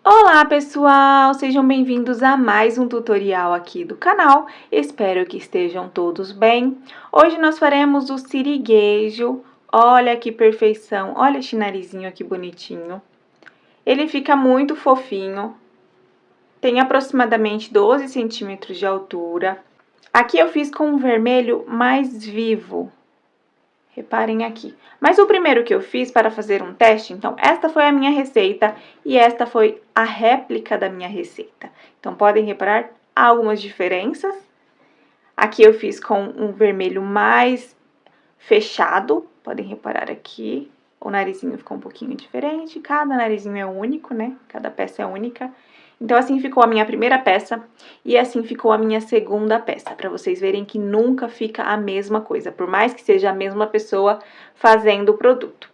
Olá pessoal, sejam bem-vindos a mais um tutorial aqui do canal, espero que estejam todos bem. Hoje nós faremos o siriguejo, olha que perfeição, olha esse narizinho aqui bonitinho. Ele fica muito fofinho, tem aproximadamente 12 centímetros de altura. Aqui eu fiz com um vermelho mais vivo. Reparem aqui. Mas o primeiro que eu fiz para fazer um teste, então, esta foi a minha receita e esta foi a réplica da minha receita. Então, podem reparar algumas diferenças. Aqui eu fiz com um vermelho mais fechado, podem reparar aqui. O narizinho ficou um pouquinho diferente, cada narizinho é único, né? Cada peça é única. Então, assim ficou a minha primeira peça e assim ficou a minha segunda peça, para vocês verem que nunca fica a mesma coisa, por mais que seja a mesma pessoa fazendo o produto.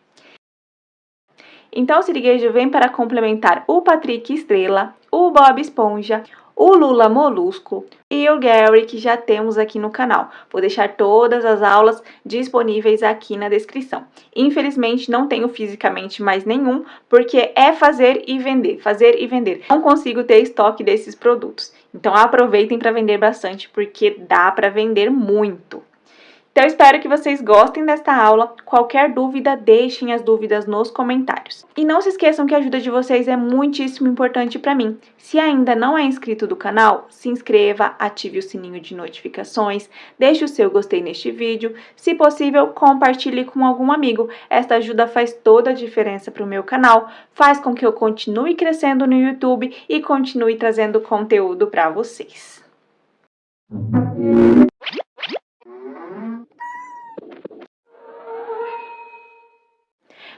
Então, o siriguejo vem para complementar o Patrick Estrela, o Bob Esponja, o Lula Molusco e o Gary, que já temos aqui no canal. Vou deixar todas as aulas disponíveis aqui na descrição. Infelizmente, não tenho fisicamente mais nenhum, porque é fazer e vender, fazer e vender. Não consigo ter estoque desses produtos. Então, aproveitem para vender bastante, porque dá para vender muito. Então, espero que vocês gostem desta aula. Qualquer dúvida, deixem as dúvidas nos comentários. E não se esqueçam que a ajuda de vocês é muitíssimo importante para mim. Se ainda não é inscrito do canal, se inscreva, ative o sininho de notificações, deixe o seu gostei neste vídeo. Se possível, compartilhe com algum amigo. Esta ajuda faz toda a diferença para o meu canal, faz com que eu continue crescendo no YouTube e continue trazendo conteúdo para vocês.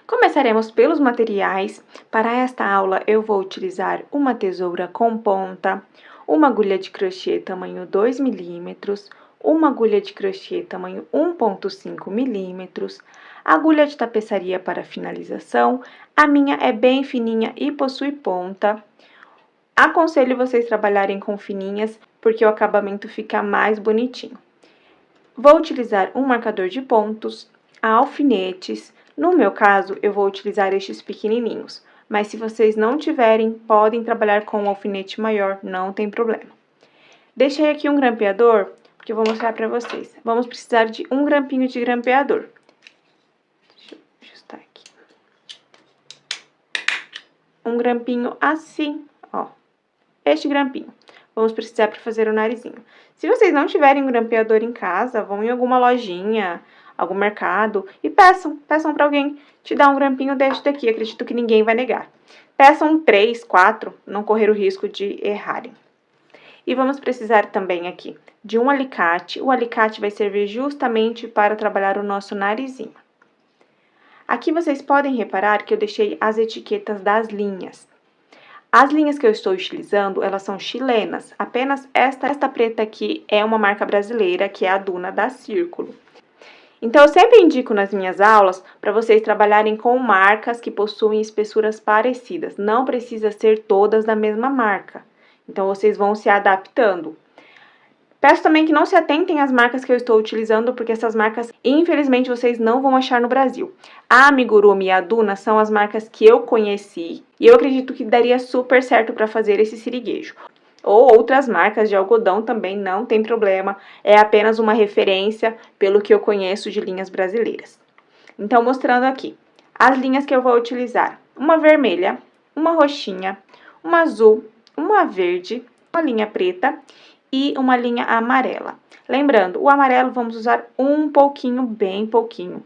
Começaremos pelos materiais. Para esta aula, eu vou utilizar uma tesoura com ponta, uma agulha de crochê tamanho 2 milímetros, uma agulha de crochê tamanho 1,5 milímetros, agulha de tapeçaria para finalização. A minha é bem fininha e possui ponta. Aconselho vocês trabalharem com fininhas, porque o acabamento fica mais bonitinho. Vou utilizar um marcador de pontos, alfinetes. No meu caso, eu vou utilizar estes pequenininhos, mas se vocês não tiverem, podem trabalhar com um alfinete maior, não tem problema. Deixei aqui um grampeador, porque eu vou mostrar para vocês. Vamos precisar de um grampinho de grampeador. Deixa eu ajustar aqui. Um grampinho assim, ó. Este grampinho. Vamos precisar para fazer o narizinho. Se vocês não tiverem um grampeador em casa, vão em alguma lojinha, algum mercado e peçam para alguém te dar um grampinho deste daqui. Acredito que ninguém vai negar. Peçam 3, 4, não correr o risco de errarem. E vamos precisar também aqui de um alicate. O alicate vai servir justamente para trabalhar o nosso narizinho. Aqui vocês podem reparar que eu deixei as etiquetas das linhas. As linhas que eu estou utilizando, elas são chilenas. Apenas esta preta aqui é uma marca brasileira, que é a Duna da Círculo. Então, eu sempre indico nas minhas aulas para vocês trabalharem com marcas que possuem espessuras parecidas. Não precisa ser todas da mesma marca. Então, vocês vão se adaptando. Peço também que não se atentem às marcas que eu estou utilizando, porque essas marcas, infelizmente, vocês não vão achar no Brasil. A Amigurumi e a Duna são as marcas que eu conheci e eu acredito que daria super certo para fazer esse siriguejo. Ou outras marcas de algodão também, não tem problema, é apenas uma referência pelo que eu conheço de linhas brasileiras. Então, mostrando aqui, as linhas que eu vou utilizar: uma vermelha, uma roxinha, uma azul, uma verde, uma linha preta e uma linha amarela. Lembrando, o amarelo vamos usar um pouquinho, bem pouquinho.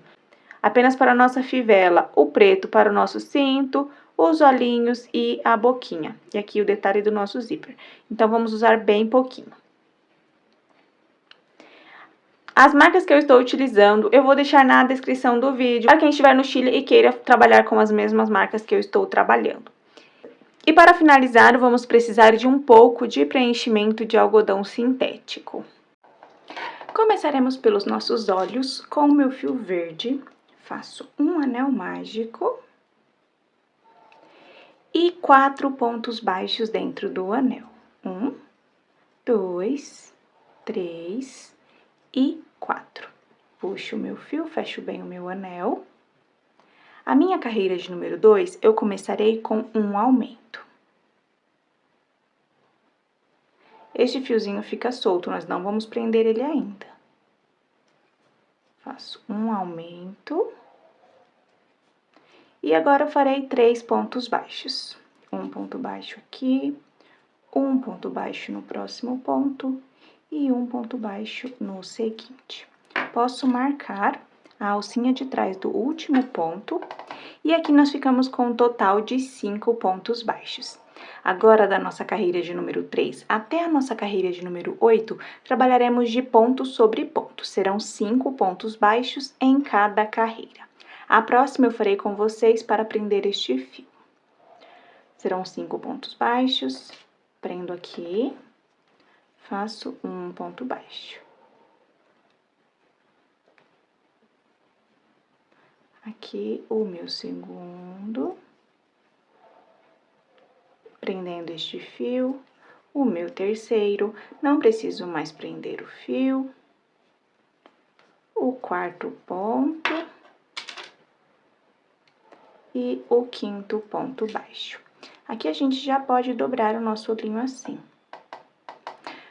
Apenas para a nossa fivela, o preto para o nosso cinto, os olhinhos e a boquinha. E aqui o detalhe do nosso zíper. Então, vamos usar bem pouquinho. As marcas que eu estou utilizando, eu vou deixar na descrição do vídeo, para quem estiver no Chile e queira trabalhar com as mesmas marcas que eu estou trabalhando. E para finalizar, vamos precisar de um pouco de preenchimento de algodão sintético. Começaremos pelos nossos olhos. Com o meu fio verde, faço um anel mágico e 4 pontos baixos dentro do anel. 1, 2, 3 e 4. Puxo o meu fio, fecho bem o meu anel. A minha carreira de número 2, eu começarei com um aumento. Este fiozinho fica solto, nós não vamos prender ele ainda. Faço um aumento. E agora, eu farei 3 pontos baixos. Um ponto baixo aqui, um ponto baixo no próximo ponto e um ponto baixo no seguinte. Posso marcar a alcinha de trás do último ponto, e aqui nós ficamos com um total de 5 pontos baixos. Agora, da nossa carreira de número 3 até a nossa carreira de número 8, trabalharemos de ponto sobre ponto. Serão 5 pontos baixos em cada carreira. A próxima eu farei com vocês para prender este fio. Serão 5 pontos baixos, prendo aqui, faço um ponto baixo. Aqui o meu segundo, prendendo este fio, o meu terceiro, não preciso mais prender o fio, o quarto ponto e o quinto ponto baixo. Aqui a gente já pode dobrar o nosso olhinho assim.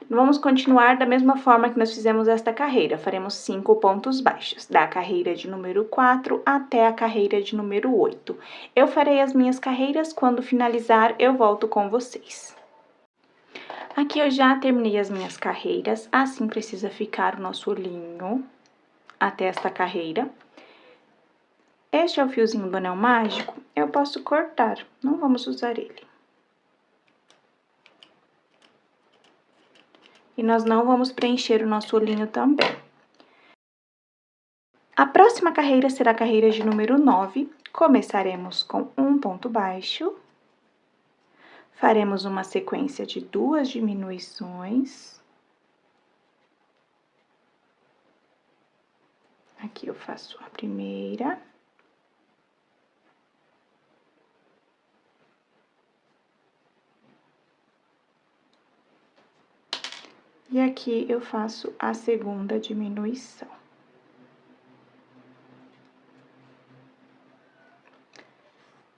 Vamos continuar da mesma forma que nós fizemos esta carreira. Faremos 5 pontos baixos, da carreira de número 4 até a carreira de número 8. Eu farei as minhas carreiras, quando finalizar eu volto com vocês. Aqui eu já terminei as minhas carreiras, assim precisa ficar o nosso olhinho até esta carreira. Este é o fiozinho do anel mágico, eu posso cortar, não vamos usar ele. E nós não vamos preencher o nosso olhinho também. A próxima carreira será a carreira de número 9. Começaremos com um ponto baixo. Faremos uma sequência de 2 diminuições. Aqui eu faço a primeira. E aqui eu faço a segunda diminuição.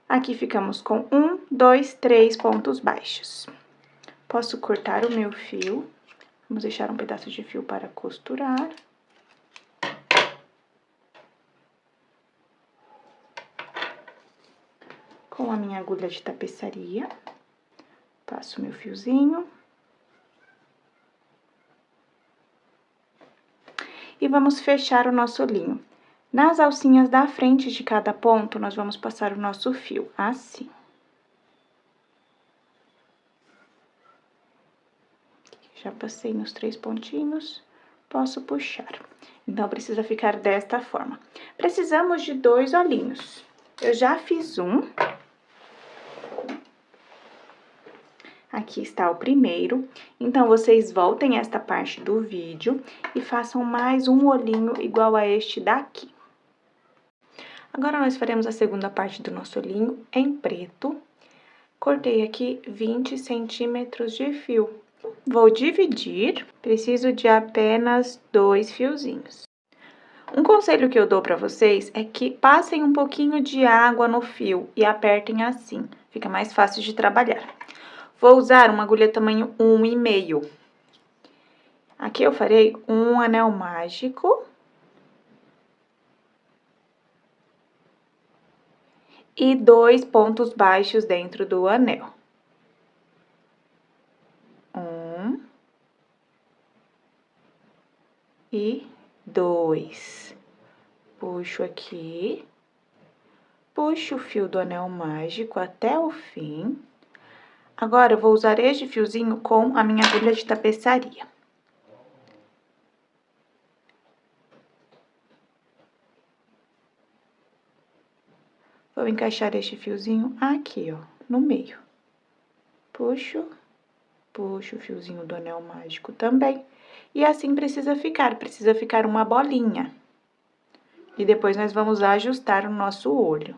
Aqui ficamos com 1, 2, 3 pontos baixos. Posso cortar o meu fio. Vamos deixar um pedaço de fio para costurar. Com a minha agulha de tapeçaria, passo meu fiozinho. E vamos fechar o nosso olhinho. Nas alcinhas da frente de cada ponto, nós vamos passar o nosso fio, assim. Já passei nos 3 pontinhos, posso puxar. Então, precisa ficar desta forma. Precisamos de 2 olhinhos. Eu já fiz um. Aqui está o primeiro. Então, vocês voltem esta parte do vídeo e façam mais um olhinho igual a este daqui. Agora, nós faremos a segunda parte do nosso olhinho em preto. Cortei aqui 20 centímetros de fio. Vou dividir, preciso de apenas 2 fiozinhos. Um conselho que eu dou para vocês é que passem um pouquinho de água no fio e apertem assim, fica mais fácil de trabalhar. Vou usar uma agulha tamanho 1,5. Aqui eu farei um anel mágico. E 2 pontos baixos dentro do anel. 1 e 2. Puxo aqui, puxo o fio do anel mágico até o fim. Agora, eu vou usar este fiozinho com a minha agulha de tapeçaria. Vou encaixar este fiozinho aqui, ó, no meio. Puxo, puxo o fiozinho do anel mágico também. E assim precisa ficar uma bolinha. E depois nós vamos ajustar o nosso olho.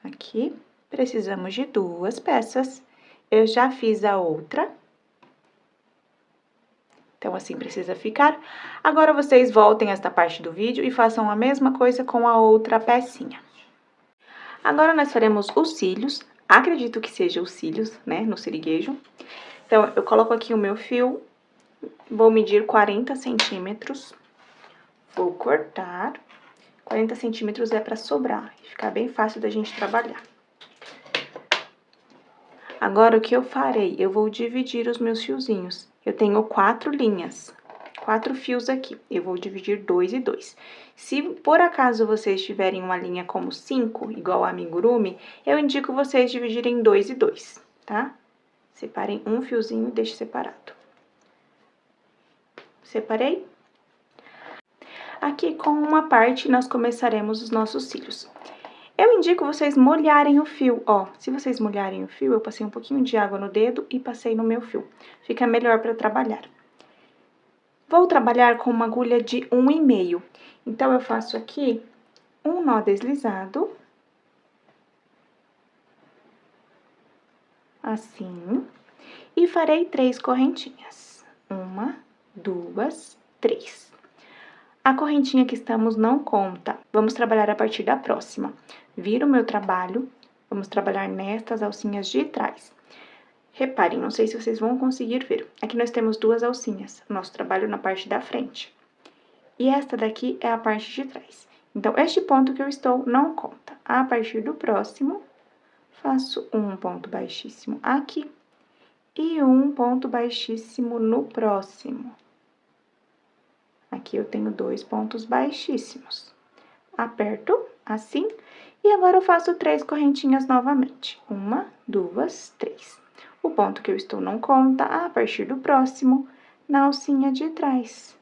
Aqui, precisamos de 2 peças. Eu já fiz a outra. Então, assim precisa ficar. Agora, vocês voltem esta parte do vídeo e façam a mesma coisa com a outra pecinha. Agora, nós faremos os cílios. Acredito que seja os cílios, né, no siriguejo. Então, eu coloco aqui o meu fio, vou medir 40 centímetros, vou cortar. 40 centímetros é pra sobrar, e ficar bem fácil da gente trabalhar. Agora, o que eu farei? Eu vou dividir os meus fiozinhos. Eu tenho 4 linhas, 4 fios aqui. Eu vou dividir 2 e 2. Se por acaso vocês tiverem uma linha como 5, igual a amigurumi, eu indico vocês dividirem 2 e 2, tá? Separem um fiozinho e deixem separado. Separei? Aqui com uma parte nós começaremos os nossos cílios. Eu indico vocês molharem o fio, ó. Se vocês molharem o fio, eu passei um pouquinho de água no dedo e passei no meu fio. Fica melhor para trabalhar. Vou trabalhar com uma agulha de 1,5. Então, eu faço aqui um nó deslizado. Assim. E farei 3 correntinhas. 1, 2, 3. A correntinha que estamos não conta. Vamos trabalhar a partir da próxima. Vira o meu trabalho. Vamos trabalhar nestas alcinhas de trás. Reparem, não sei se vocês vão conseguir ver. Aqui nós temos 2 alcinhas. Nosso trabalho na parte da frente. E esta daqui é a parte de trás. Então, este ponto que eu estou não conta. A partir do próximo, faço um ponto baixíssimo aqui. E um ponto baixíssimo no próximo. Aqui eu tenho 2 pontos baixíssimos. Aperto assim, e agora eu faço 3 correntinhas novamente. 1, 2, 3. O ponto que eu estou não conta, a partir do próximo, na alcinha de trás.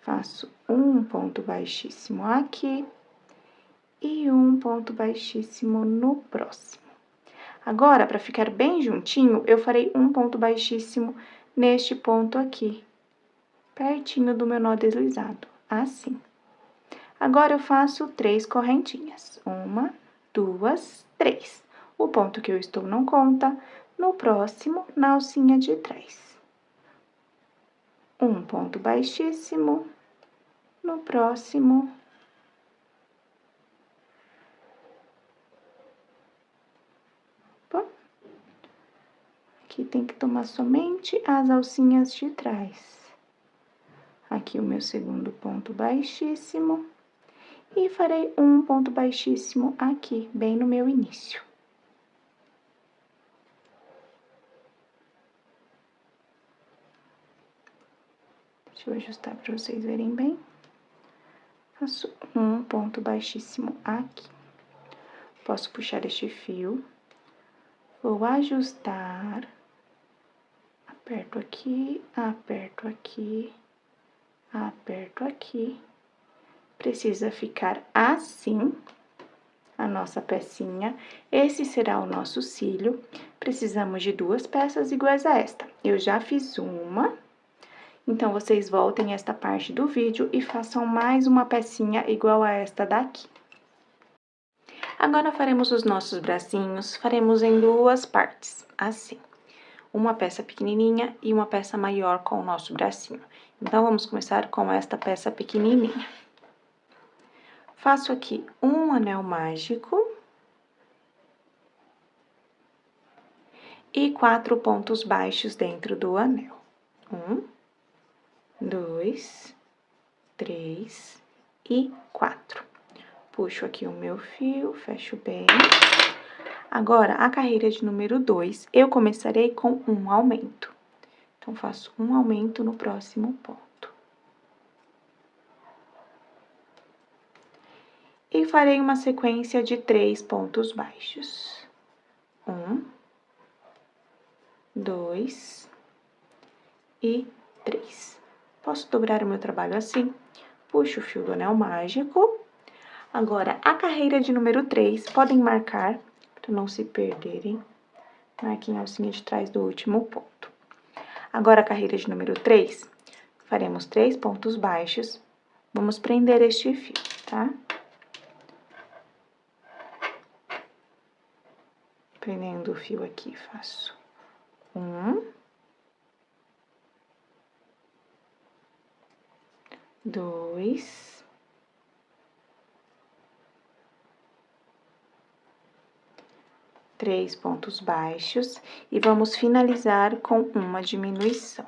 Faço um ponto baixíssimo aqui e um ponto baixíssimo no próximo. Agora, para ficar bem juntinho, eu farei um ponto baixíssimo neste ponto aqui, pertinho do meu nó deslizado, assim. Agora, eu faço 3 correntinhas. 1, 2, 3. O ponto que eu estou não conta, no próximo, na alcinha de trás. Um ponto baixíssimo, no próximo. Opa. Aqui tem que tomar somente as alcinhas de trás. Aqui o meu segundo ponto baixíssimo. E farei um ponto baixíssimo aqui, bem no meu início. Deixa eu ajustar para vocês verem bem. Faço um ponto baixíssimo aqui. Posso puxar este fio. Vou ajustar. Aperto aqui, aperto aqui, aperto aqui. Precisa ficar assim a nossa pecinha. Esse será o nosso cílio. Precisamos de 2 peças iguais a esta. Eu já fiz uma. Então, vocês voltem esta parte do vídeo e façam mais uma pecinha igual a esta daqui. Agora, faremos os nossos bracinhos, faremos em 2 partes, assim. Uma peça pequenininha e uma peça maior com o nosso bracinho. Então, vamos começar com esta peça pequenininha. Faço aqui um anel mágico. E 4 pontos baixos dentro do anel. 1, 2, 3 e 4. Puxo aqui o meu fio, fecho bem. Agora, a carreira de número 2, eu começarei com um aumento. Então, faço um aumento no próximo ponto. E farei uma sequência de 3 pontos baixos. 1, 2 e 3. Posso dobrar o meu trabalho assim, puxo o fio do anel mágico. Agora, a carreira de número 3, podem marcar, para não se perderem. Marquem a alcinha de trás do último ponto. Agora, a carreira de número 3, faremos 3 pontos baixos. Vamos prender este fio, tá? Prendendo o fio aqui, faço 1, 2, 3 3 pontos baixos e vamos finalizar com uma diminuição.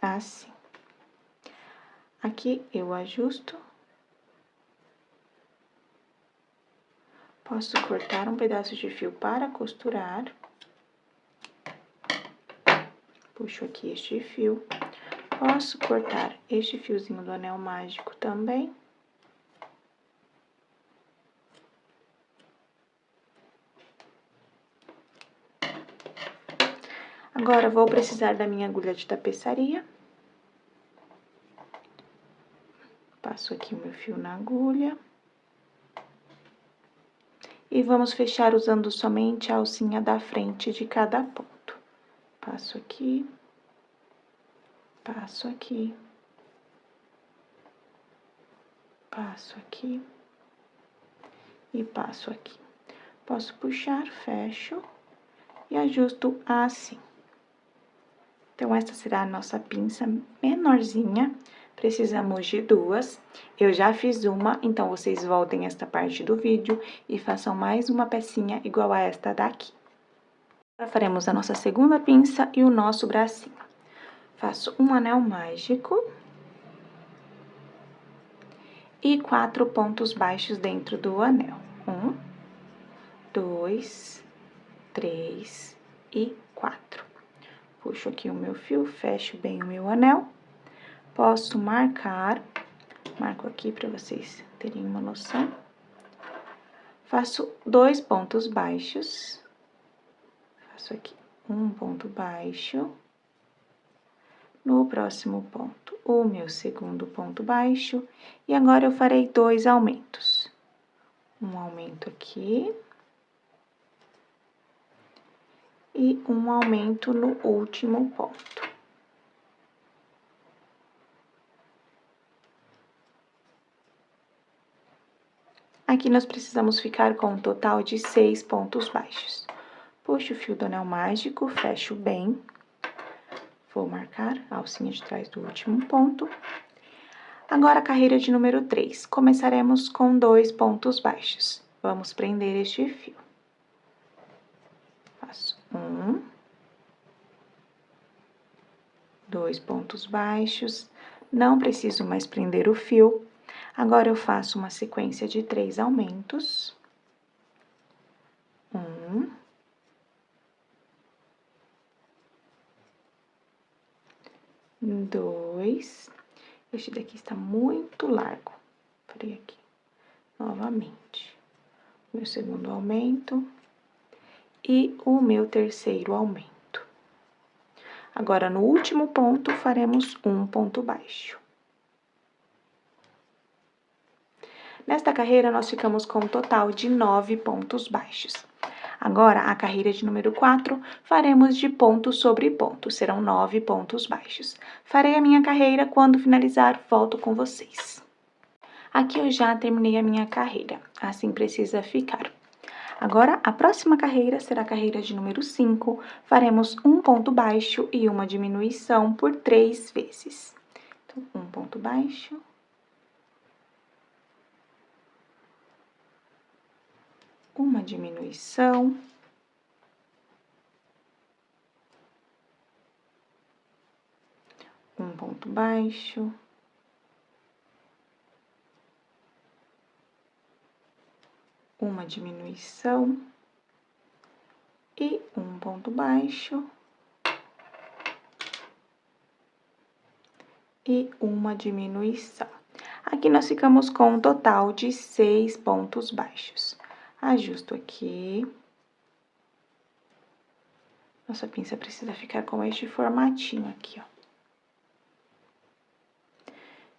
Assim. Aqui eu ajusto. Posso cortar um pedaço de fio para costurar. Puxo aqui este fio. Posso cortar este fiozinho do anel mágico também. Agora, vou precisar da minha agulha de tapeçaria. Passo aqui o meu fio na agulha. E vamos fechar usando somente a alcinha da frente de cada ponto. Passo aqui. Passo aqui. Passo aqui. E passo aqui. Posso puxar, fecho e ajusto assim. Então, essa será a nossa pinça menorzinha. Precisamos de duas. Eu já fiz uma, então vocês voltem esta parte do vídeo e façam mais uma pecinha igual a esta daqui. Agora, faremos a nossa segunda pinça e o nosso bracinho. Faço um anel mágico e 4 pontos baixos dentro do anel. 1, 2, 3 e 4. Puxo aqui o meu fio, fecho bem o meu anel. Posso marco aqui para vocês terem uma noção. Faço 2 pontos baixos. Faço aqui um ponto baixo. No próximo ponto, o meu segundo ponto baixo. E agora, eu farei 2 aumentos. Um aumento aqui. E um aumento no último ponto. Aqui, nós precisamos ficar com um total de 6 pontos baixos. Puxo o fio do anel mágico, fecho bem. Vou marcar a alcinha de trás do último ponto. Agora, a carreira de número 3. Começaremos com 2 pontos baixos. Vamos prender este fio. Faço 1, 2 pontos baixos. Não preciso mais prender o fio. Agora, eu faço uma sequência de 3 aumentos. 1, 2. Este daqui está muito largo. Farei aqui novamente. Meu segundo aumento e o meu terceiro aumento. Agora, no último ponto, faremos um ponto baixo. Nesta carreira, nós ficamos com um total de 9 pontos baixos. Agora, a carreira de número 4, faremos de ponto sobre ponto, serão 9 pontos baixos. Farei a minha carreira, quando finalizar, volto com vocês. Aqui eu já terminei a minha carreira, assim precisa ficar. Agora, a próxima carreira será a carreira de número 5, faremos um ponto baixo e uma diminuição por 3 vezes. Então, um ponto baixo. Uma diminuição. Um ponto baixo. Uma diminuição. E um ponto baixo. E uma diminuição. Aqui nós ficamos com um total de 6 pontos baixos. Ajusto aqui. Nossa pinça precisa ficar com este formatinho aqui, ó.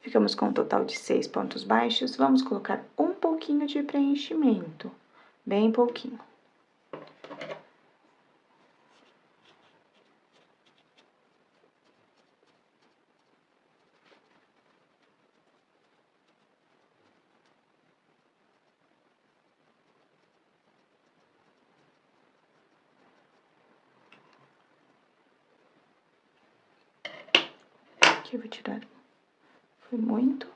Ficamos com um total de 6 pontos baixos. Vamos colocar um pouquinho de preenchimento, bem pouquinho. Aqui eu vou tirar, foi muito.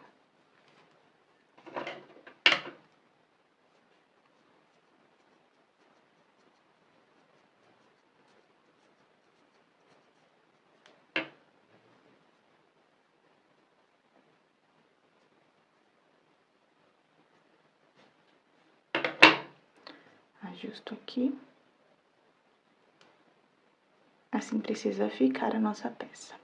justo aqui. Assim precisa ficar a nossa peça.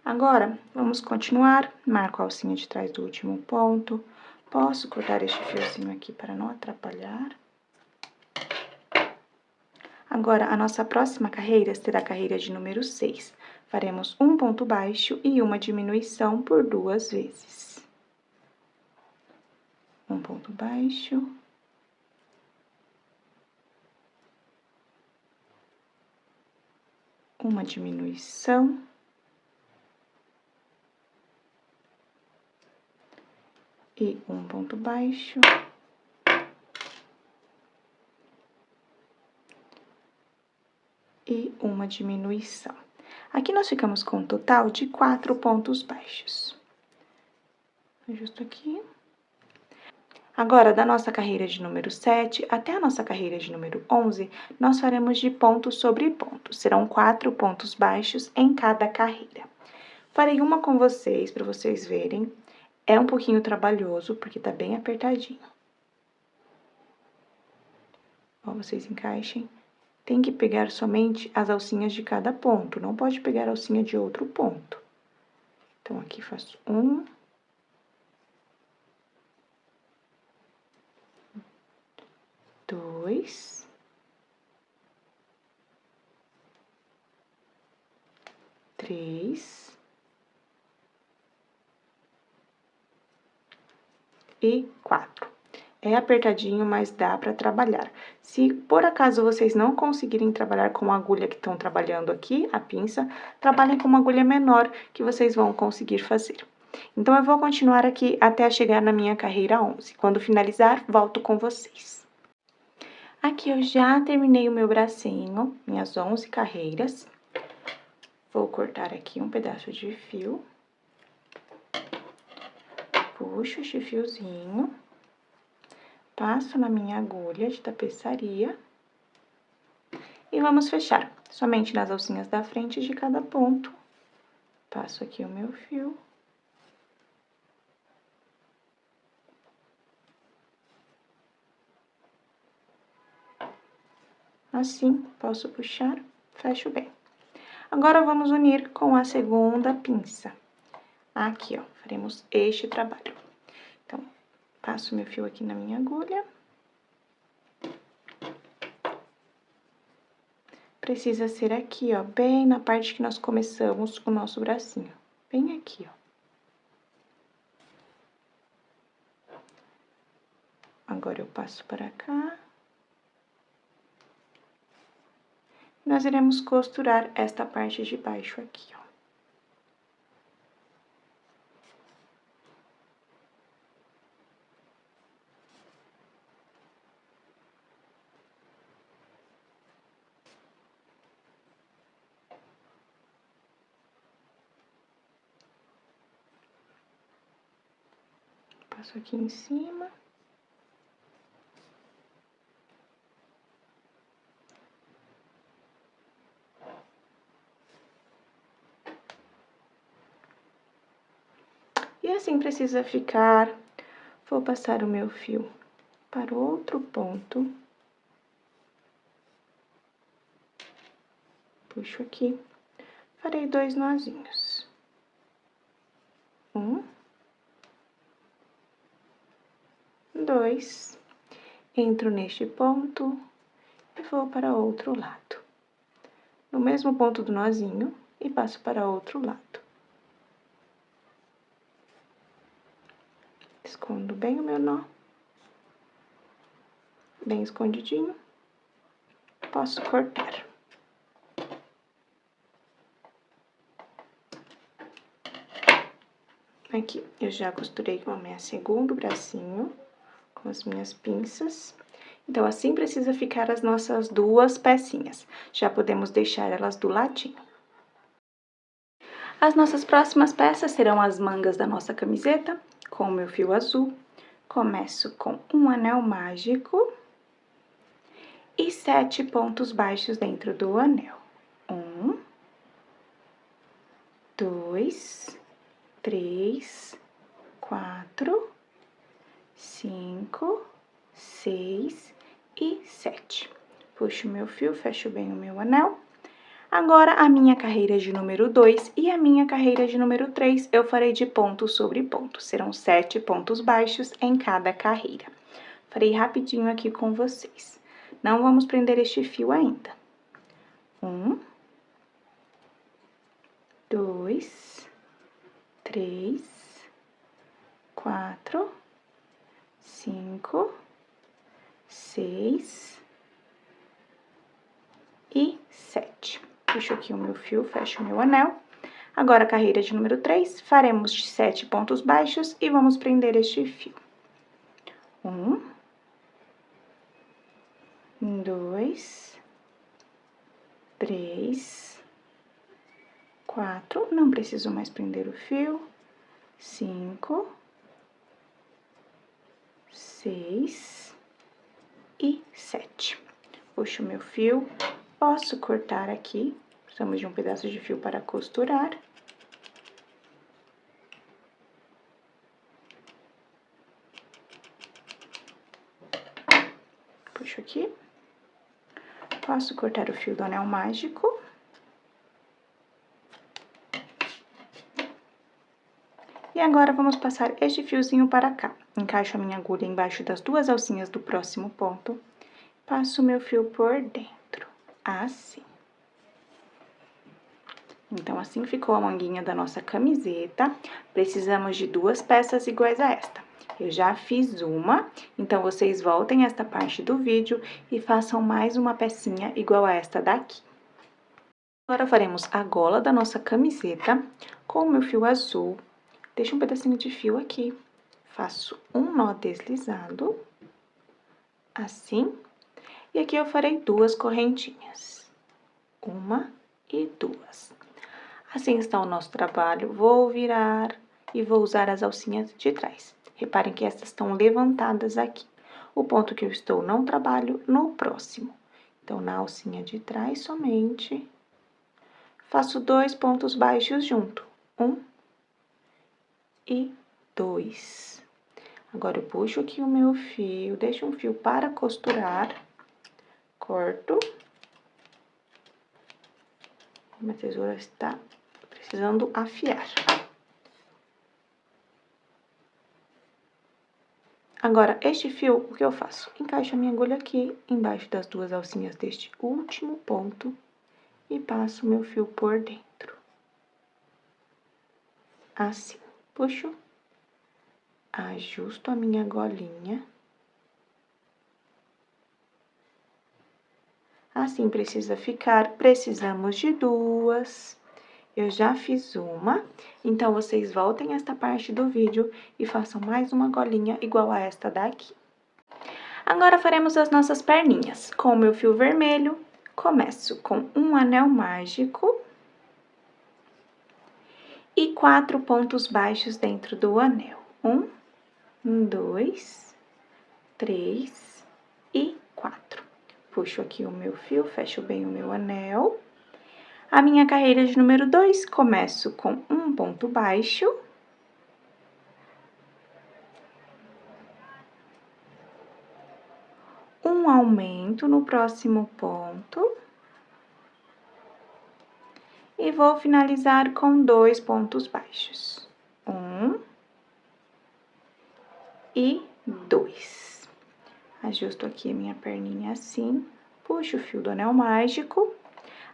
Agora, vamos continuar. Marco a alcinha de trás do último ponto. Posso cortar este fiozinho aqui para não atrapalhar. Agora, a nossa próxima carreira será a carreira de número 6. Faremos um ponto baixo e uma diminuição por 2 vezes. Um ponto baixo. Uma diminuição. E um ponto baixo. E uma diminuição. Aqui nós ficamos com um total de 4 pontos baixos. Justo aqui. Agora, da nossa carreira de número 7 até a nossa carreira de número 11, nós faremos de ponto sobre ponto. Serão 4 pontos baixos em cada carreira. Farei uma com vocês, para vocês verem. É um pouquinho trabalhoso, porque tá bem apertadinho. Ó, vocês encaixem. Tem que pegar somente as alcinhas de cada ponto, não pode pegar a alcinha de outro ponto. Então, aqui faço 1, 2, 3 e 4. É apertadinho, mas dá para trabalhar. Se por acaso vocês não conseguirem trabalhar com a agulha que estão trabalhando aqui, a pinça, trabalhem com uma agulha menor que vocês vão conseguir fazer. Então, eu vou continuar aqui até chegar na minha carreira 11. Quando finalizar, volto com vocês. Aqui eu já terminei o meu bracinho, minhas 11 carreiras. Vou cortar aqui um pedaço de fio. Puxo este fiozinho. Passo na minha agulha de tapeçaria. E vamos fechar, somente nas alcinhas da frente de cada ponto. Passo aqui o meu fio. Assim, posso puxar, fecho bem. Agora, vamos unir com a segunda pinça. Aqui, ó, faremos este trabalho. Então, passo meu fio aqui na minha agulha. Precisa ser aqui, ó, bem na parte que nós começamos o nosso bracinho. Bem aqui, ó. Agora, eu passo para cá. Nós iremos costurar esta parte de baixo aqui, ó. Passo aqui em cima. E assim precisa ficar. Vou passar o meu fio para o outro ponto. Puxo aqui. Farei 2 nozinhos. 1, 2. Entro neste ponto e vou para outro lado. No mesmo ponto do nozinho e passo para outro lado. Escondo bem o meu nó. Bem escondidinho. Posso cortar. Aqui, eu já costurei com o meu segundo bracinho, com as minhas pinças. Então, assim precisa ficar as nossas 2 pecinhas. Já podemos deixar elas do ladinho. As nossas próximas peças serão as mangas da nossa camiseta, com o meu fio azul. Começo com um anel mágico e 7 pontos baixos dentro do anel. 1, 2, 3, 4, 5, 6 e 7. Puxo o meu fio, fecho bem o meu anel. Agora, a minha carreira de número 2 e a minha carreira de número 3, eu farei de ponto sobre ponto. Serão 7 pontos baixos em cada carreira. Farei rapidinho aqui com vocês. Não vamos prender este fio ainda. 1, 2, 3, 4, 5, 6 e 7. Puxo aqui o meu fio, fecho o meu anel. Agora, a carreira de número 3, faremos de 7 pontos baixos e vamos prender este fio. 1, 2, 3, 4, não preciso mais prender o fio, 5, 6 e 7. Puxo o meu fio, posso cortar aqui, precisamos de um pedaço de fio para costurar. Puxo aqui, posso cortar o fio do anel mágico. E agora, vamos passar este fiozinho para cá. Encaixo a minha agulha embaixo das duas alcinhas do próximo ponto. Passo o meu fio por dentro, assim. Então, assim ficou a manguinha da nossa camiseta. Precisamos de 2 peças iguais a esta. Eu já fiz uma, então vocês voltem esta parte do vídeo e façam mais uma pecinha igual a esta daqui. Agora, faremos a gola da nossa camiseta com o meu fio azul. Deixo um pedacinho de fio aqui, faço um nó deslizado, assim, e aqui eu farei 2 correntinhas, 1 e 2. Assim está o nosso trabalho, vou virar e vou usar as alcinhas de trás. Reparem que estas estão levantadas aqui. O ponto que eu estou não trabalho no próximo. Então, na alcinha de trás somente, faço 2 pontos baixos junto, 1 e 2. Agora, eu puxo aqui o meu fio, deixo um fio para costurar, corto. Minha tesoura está precisando afiar. Agora, este fio, o que eu faço? Encaixo a minha agulha aqui, embaixo das 2 alcinhas deste último ponto e passo o meu fio por dentro. Assim, puxo. Ajusto a minha golinha. Assim precisa ficar, precisamos de 2. Eu já fiz uma, então vocês voltem esta parte do vídeo e façam mais uma golinha igual a esta daqui. Agora, faremos as nossas perninhas. Com o meu fio vermelho, começo com um anel mágico e 4 pontos baixos dentro do anel. 1, 2, 3 e 4. Puxo aqui o meu fio, fecho bem o meu anel. A minha carreira de número 2, começo com um ponto baixo. Um aumento no próximo ponto. E vou finalizar com 2 pontos baixos. 1 e 2. Ajusto aqui a minha perninha assim, puxo o fio do anel mágico.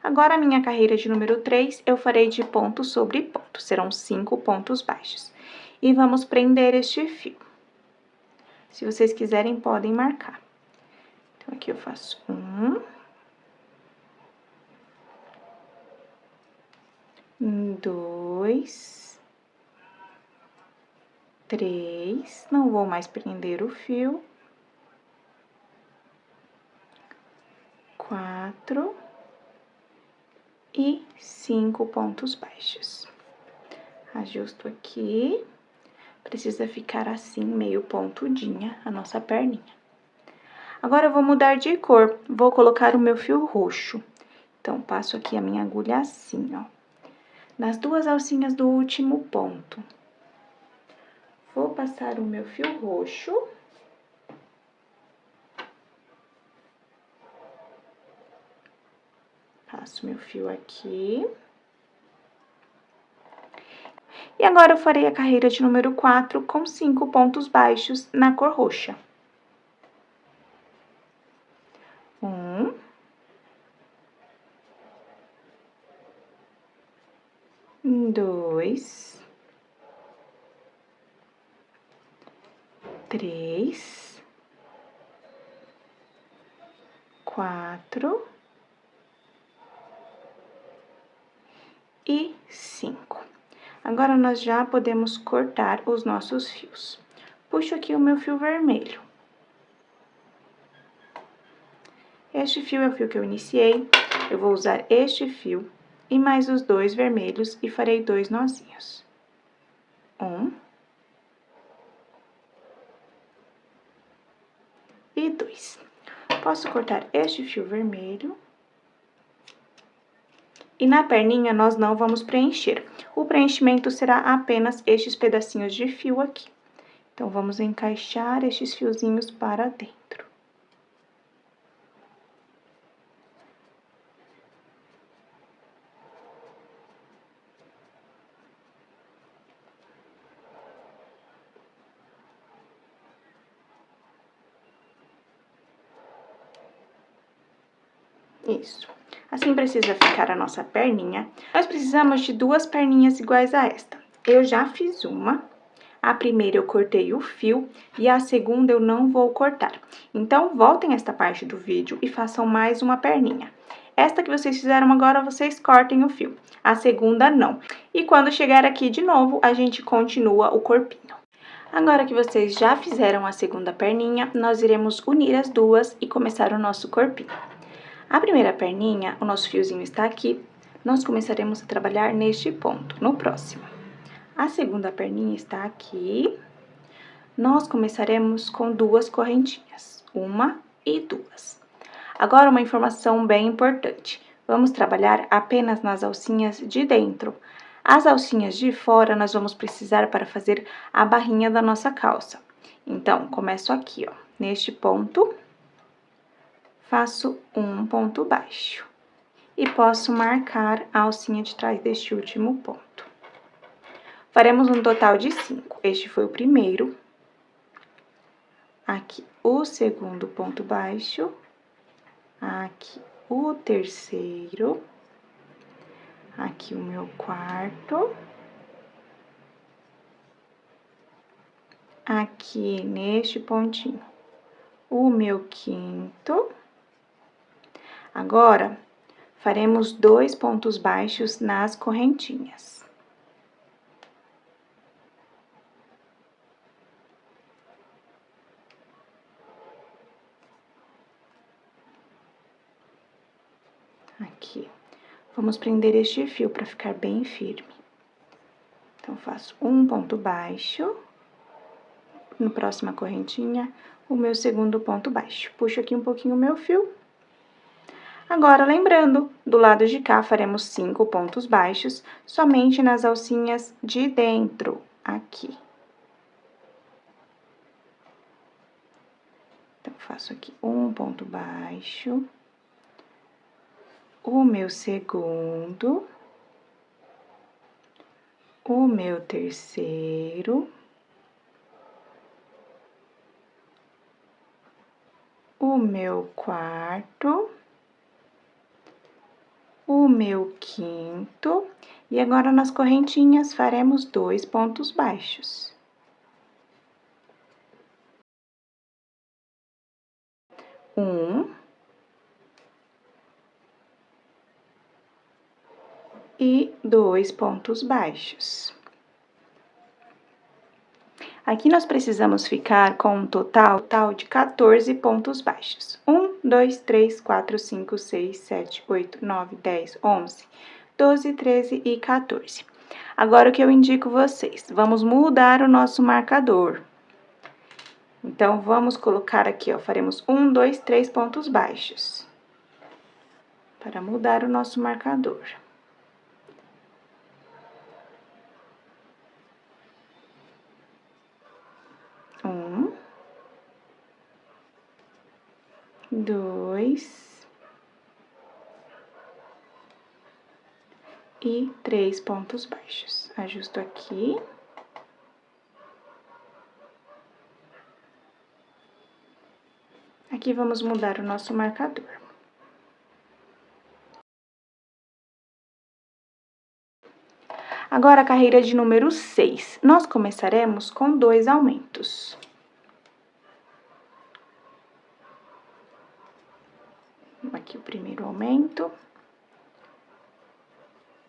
Agora, a minha carreira de número 3, eu farei de ponto sobre ponto, serão 5 pontos baixos. E vamos prender este fio. Se vocês quiserem, podem marcar. Então, aqui eu faço 1, 2, 3, não vou mais prender o fio. 4 e 5 pontos baixos. Ajusto aqui, precisa ficar assim, meio pontudinha a nossa perninha. Agora, eu vou mudar de cor, vou colocar o meu fio roxo. Então, passo aqui a minha agulha assim, ó, nas 2 alcinhas do último ponto. Vou passar o meu fio roxo. Passo meu fio aqui. E agora, eu farei a carreira de número 4 com 5 pontos baixos na cor roxa. 1, 2, 3, 4 e 5. Agora, nós já podemos cortar os nossos fios. Puxo aqui o meu fio vermelho. Este fio é o fio que eu iniciei. Eu vou usar este fio e mais os 2 vermelhos e farei 2 nozinhos. 1 e 2. Posso cortar este fio vermelho. E na perninha, nós não vamos preencher. O preenchimento será apenas estes pedacinhos de fio aqui. Então, vamos encaixar estes fiozinhos para dentro. Isso. Assim precisa ficar a nossa perninha. Nós precisamos de 2 perninhas iguais a esta. Eu já fiz uma. A primeira eu cortei o fio e a segunda eu não vou cortar. Então, voltem esta parte do vídeo e façam mais uma perninha. Esta que vocês fizeram agora, vocês cortem o fio. A segunda, não. E quando chegar aqui de novo, a gente continua o corpinho. Agora que vocês já fizeram a segunda perninha, nós iremos unir as duas e começar o nosso corpinho. A primeira perninha, o nosso fiozinho está aqui, nós começaremos a trabalhar neste ponto, no próximo. A segunda perninha está aqui, nós começaremos com 2 correntinhas, 1 e 2. Agora, uma informação bem importante, vamos trabalhar apenas nas alcinhas de dentro. As alcinhas de fora, nós vamos precisar para fazer a barrinha da nossa calça. Então, começo aqui, ó, neste ponto. Faço um ponto baixo e posso marcar a alcinha de trás deste último ponto. Faremos um total de 5. Este foi o primeiro. Aqui o segundo ponto baixo. Aqui o terceiro. Aqui o meu quarto. Aqui neste pontinho, o meu quinto. Agora, faremos 2 pontos baixos nas correntinhas. Aqui. Vamos prender este fio para ficar bem firme. Então, faço um ponto baixo. Na próxima correntinha, o meu segundo ponto baixo. Puxo aqui um pouquinho o meu fio. Agora, lembrando, do lado de cá, faremos 5 pontos baixos, somente nas alcinhas de dentro, aqui. Então, faço aqui um ponto baixo, o meu segundo, o meu terceiro, o meu quarto, o meu quinto, e agora nas correntinhas faremos 2 pontos baixos. E 2 pontos baixos. Aqui nós precisamos ficar com um total de 14 pontos baixos. 1, 2, 3, 4, 5, 6, 7, 8, 9, 10, 11, 12, 13 e 14. Agora, o que eu indico vocês? Vamos mudar o nosso marcador. Então, vamos colocar aqui, ó, faremos 1, 2, 3 pontos baixos. Para mudar o nosso marcador. 1, 2, e 3 pontos baixos. Ajusto aqui. Aqui vamos mudar o nosso marcador. Agora, a carreira de número 6. Nós começaremos com 2 aumentos. Aqui o primeiro aumento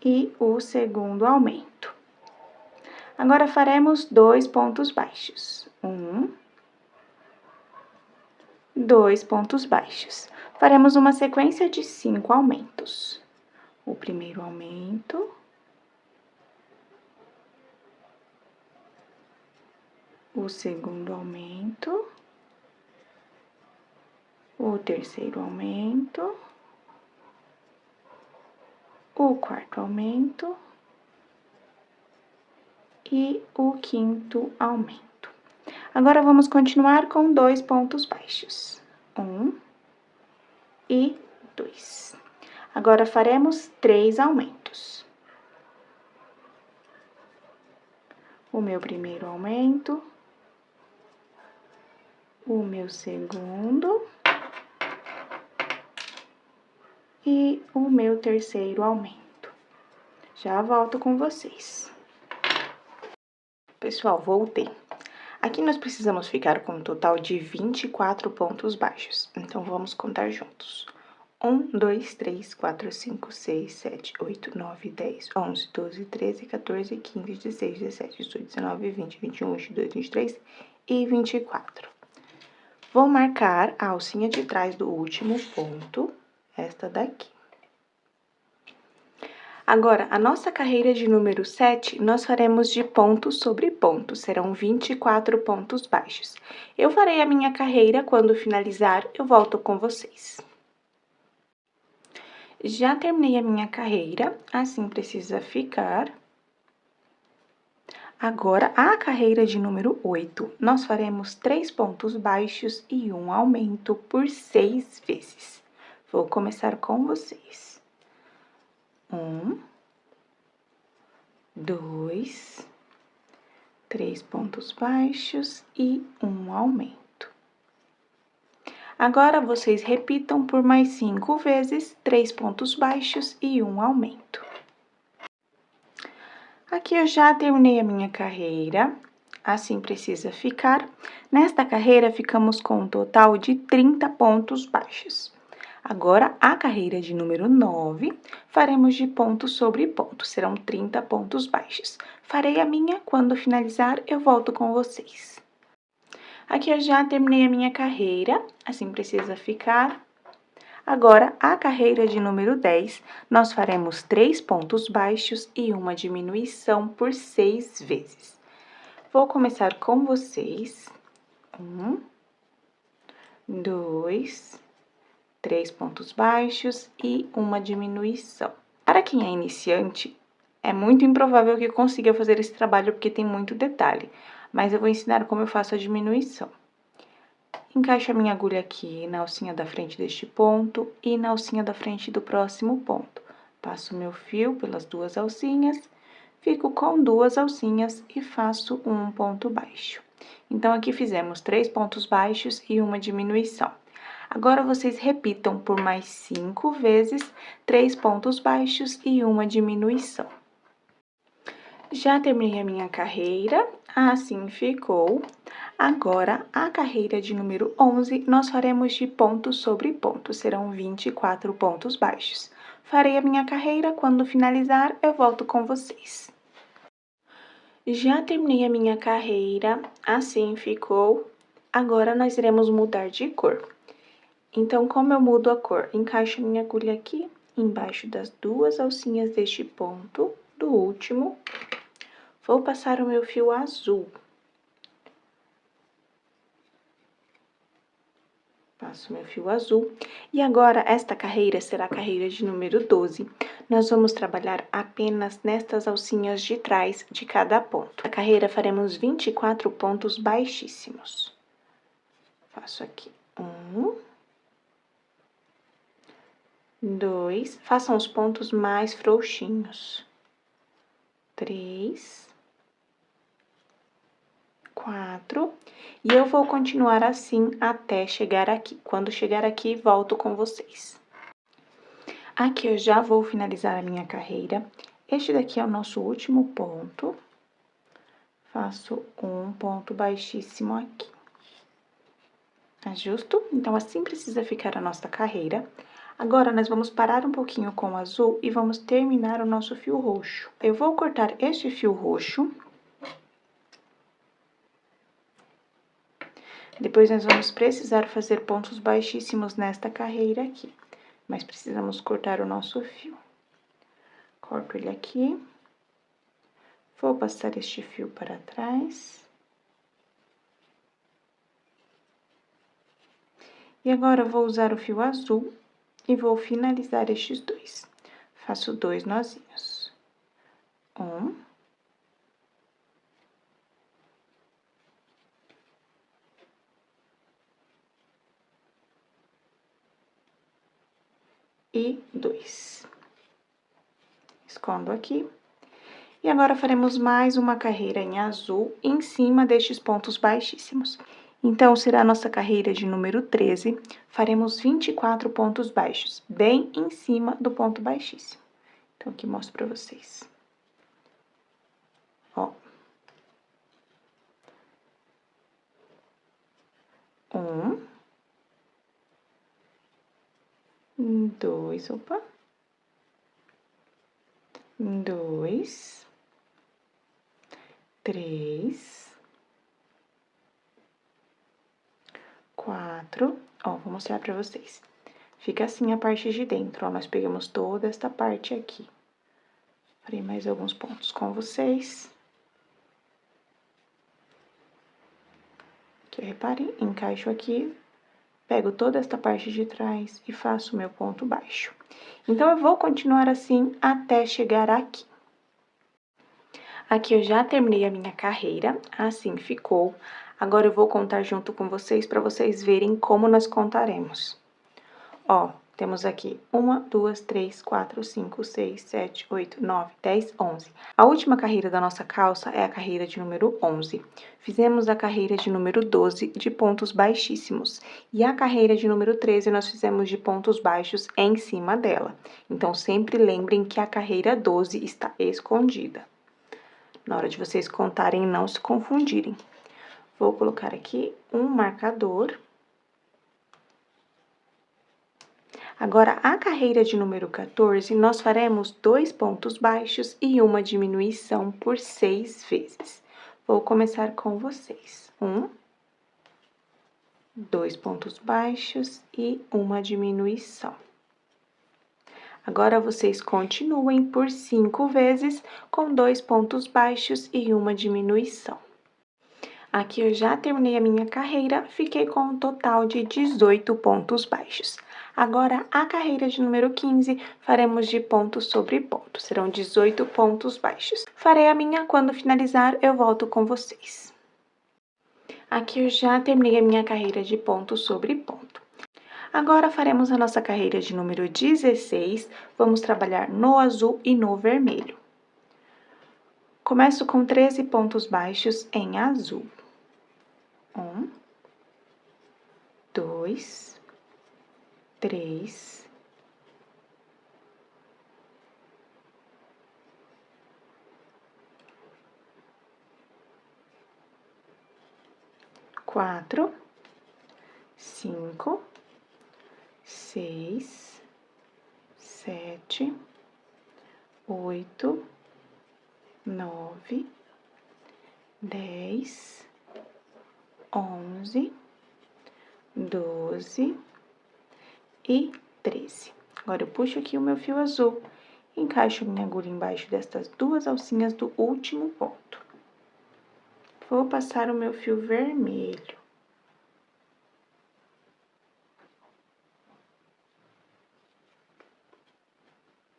e o segundo aumento. Agora, faremos 2 pontos baixos. 2 pontos baixos. Faremos uma sequência de 5 aumentos. O primeiro aumento, o segundo aumento, o terceiro aumento, o quarto aumento e o quinto aumento. Agora, vamos continuar com 2 pontos baixos. 1 e 2. Agora, faremos 3 aumentos. O meu primeiro aumento, o meu segundo e o meu terceiro aumento. Já volto com vocês. Pessoal, voltei. Aqui nós precisamos ficar com um total de 24 pontos baixos. Então, vamos contar juntos. 1, 2, 3, 4, 5, 6, 7, 8, 9, 10, 11, 12, 13, 14, 15, 16, 17, 18, 19, 20, 21, 22, 23 e 24. Vou marcar a alcinha de trás do último ponto, esta daqui. Agora, a nossa carreira de número 7, nós faremos de ponto sobre ponto, serão 24 pontos baixos. Eu farei a minha carreira, quando finalizar, eu volto com vocês. Já terminei a minha carreira, assim precisa ficar. Agora, a carreira de número 8, nós faremos 3 pontos baixos e 1 aumento por 6 vezes. Vou começar com vocês. 1, 2, 3 pontos baixos e 1 aumento. Agora, vocês repitam por mais 5 vezes, 3 pontos baixos e 1 aumento. Aqui eu já terminei a minha carreira, assim precisa ficar. Nesta carreira, ficamos com um total de 30 pontos baixos. Agora, a carreira de número 9, faremos de ponto sobre ponto, serão 30 pontos baixos. Farei a minha, quando finalizar, eu volto com vocês. Aqui eu já terminei a minha carreira, assim precisa ficar. Agora, a carreira de número 10, nós faremos 3 pontos baixos e uma diminuição por 6 vezes. Vou começar com vocês. 1, 2, 3 pontos baixos e uma diminuição. Para quem é iniciante, é muito improvável que consiga fazer esse trabalho porque tem muito detalhe, mas eu vou ensinar como eu faço a diminuição. Encaixo a minha agulha aqui na alcinha da frente deste ponto e na alcinha da frente do próximo ponto. Passo meu fio pelas 2 alcinhas, fico com 2 alcinhas e faço um ponto baixo. Então, aqui fizemos 3 pontos baixos e uma diminuição. Agora, vocês repitam por mais 5 vezes, 3 pontos baixos e uma diminuição. Já terminei a minha carreira, assim ficou. Agora, a carreira de número 11, nós faremos de ponto sobre ponto, serão 24 pontos baixos. Farei a minha carreira, quando finalizar, eu volto com vocês. Já terminei a minha carreira, assim ficou. Agora, nós iremos mudar de cor. Então, como eu mudo a cor? Encaixo a minha agulha aqui, embaixo das 2 alcinhas deste ponto, do último. Vou passar o meu fio azul. Passo meu fio azul. E agora, esta carreira será a carreira de número 12. Nós vamos trabalhar apenas nestas alcinhas de trás de cada ponto. A carreira faremos 24 pontos baixíssimos. Faço aqui 1, 2, façam os pontos mais frouxinhos. 3, 4, e eu vou continuar assim até chegar aqui. Quando chegar aqui, volto com vocês. Aqui eu já vou finalizar a minha carreira. Este daqui é o nosso último ponto. Faço um ponto baixíssimo aqui. Ajusto, então assim precisa ficar a nossa carreira. Agora, nós vamos parar um pouquinho com o azul e vamos terminar o nosso fio roxo. Eu vou cortar este fio roxo. Depois, nós vamos precisar fazer pontos baixíssimos nesta carreira aqui. Mas precisamos cortar o nosso fio. Corto ele aqui. Vou passar este fio para trás. E agora, eu vou usar o fio azul e vou finalizar estes dois. Faço 2 nozinhos. 1. E 2. Escondo aqui. E agora, faremos mais uma carreira em azul em cima destes pontos baixíssimos. Então, será a nossa carreira de número 13. Faremos 24 pontos baixos, bem em cima do ponto baixíssimo. Então, aqui mostro pra vocês. Ó. 1, 2, opa. 2, 3, 4. Ó, vou mostrar pra vocês. Fica assim a parte de dentro, ó. Nós pegamos toda esta parte aqui. Farei mais alguns pontos com vocês. Aqui, reparem, encaixo aqui, pego toda esta parte de trás e faço o meu ponto baixo. Então, eu vou continuar assim até chegar aqui. Aqui eu já terminei a minha carreira, assim ficou. Agora, eu vou contar junto com vocês para vocês verem como nós contaremos. Ó, temos aqui 1, 2, 3, 4, 5, 6, 7, 8, 9, 10, 11. A última carreira da nossa calça é a carreira de número 11. Fizemos a carreira de número 12 de pontos baixíssimos. E a carreira de número 13 nós fizemos de pontos baixos em cima dela. Então, sempre lembrem que a carreira 12 está escondida. Na hora de vocês contarem, não se confundirem. Vou colocar aqui um marcador. Agora, a carreira de número 14, nós faremos 2 pontos baixos e uma diminuição por 6 vezes. Vou começar com vocês. 1, 2 pontos baixos e uma diminuição. Agora, vocês continuem por 5 vezes com 2 pontos baixos e uma diminuição. Aqui eu já terminei a minha carreira, fiquei com um total de 18 pontos baixos. Agora, a carreira de número 15, faremos de ponto sobre ponto, serão 18 pontos baixos. Farei a minha, quando finalizar, eu volto com vocês. Aqui eu já terminei a minha carreira de ponto sobre ponto. Agora, faremos a nossa carreira de número 16, vamos trabalhar no azul e no vermelho. Começo com 13 pontos baixos em azul. 1, 2, 3, 4, 5, 6, 7, 8, 9, 10, 11, 12 e 13. Agora, eu puxo aqui o meu fio azul, encaixo minha agulha embaixo destas duas alcinhas do último ponto. Vou passar o meu fio vermelho.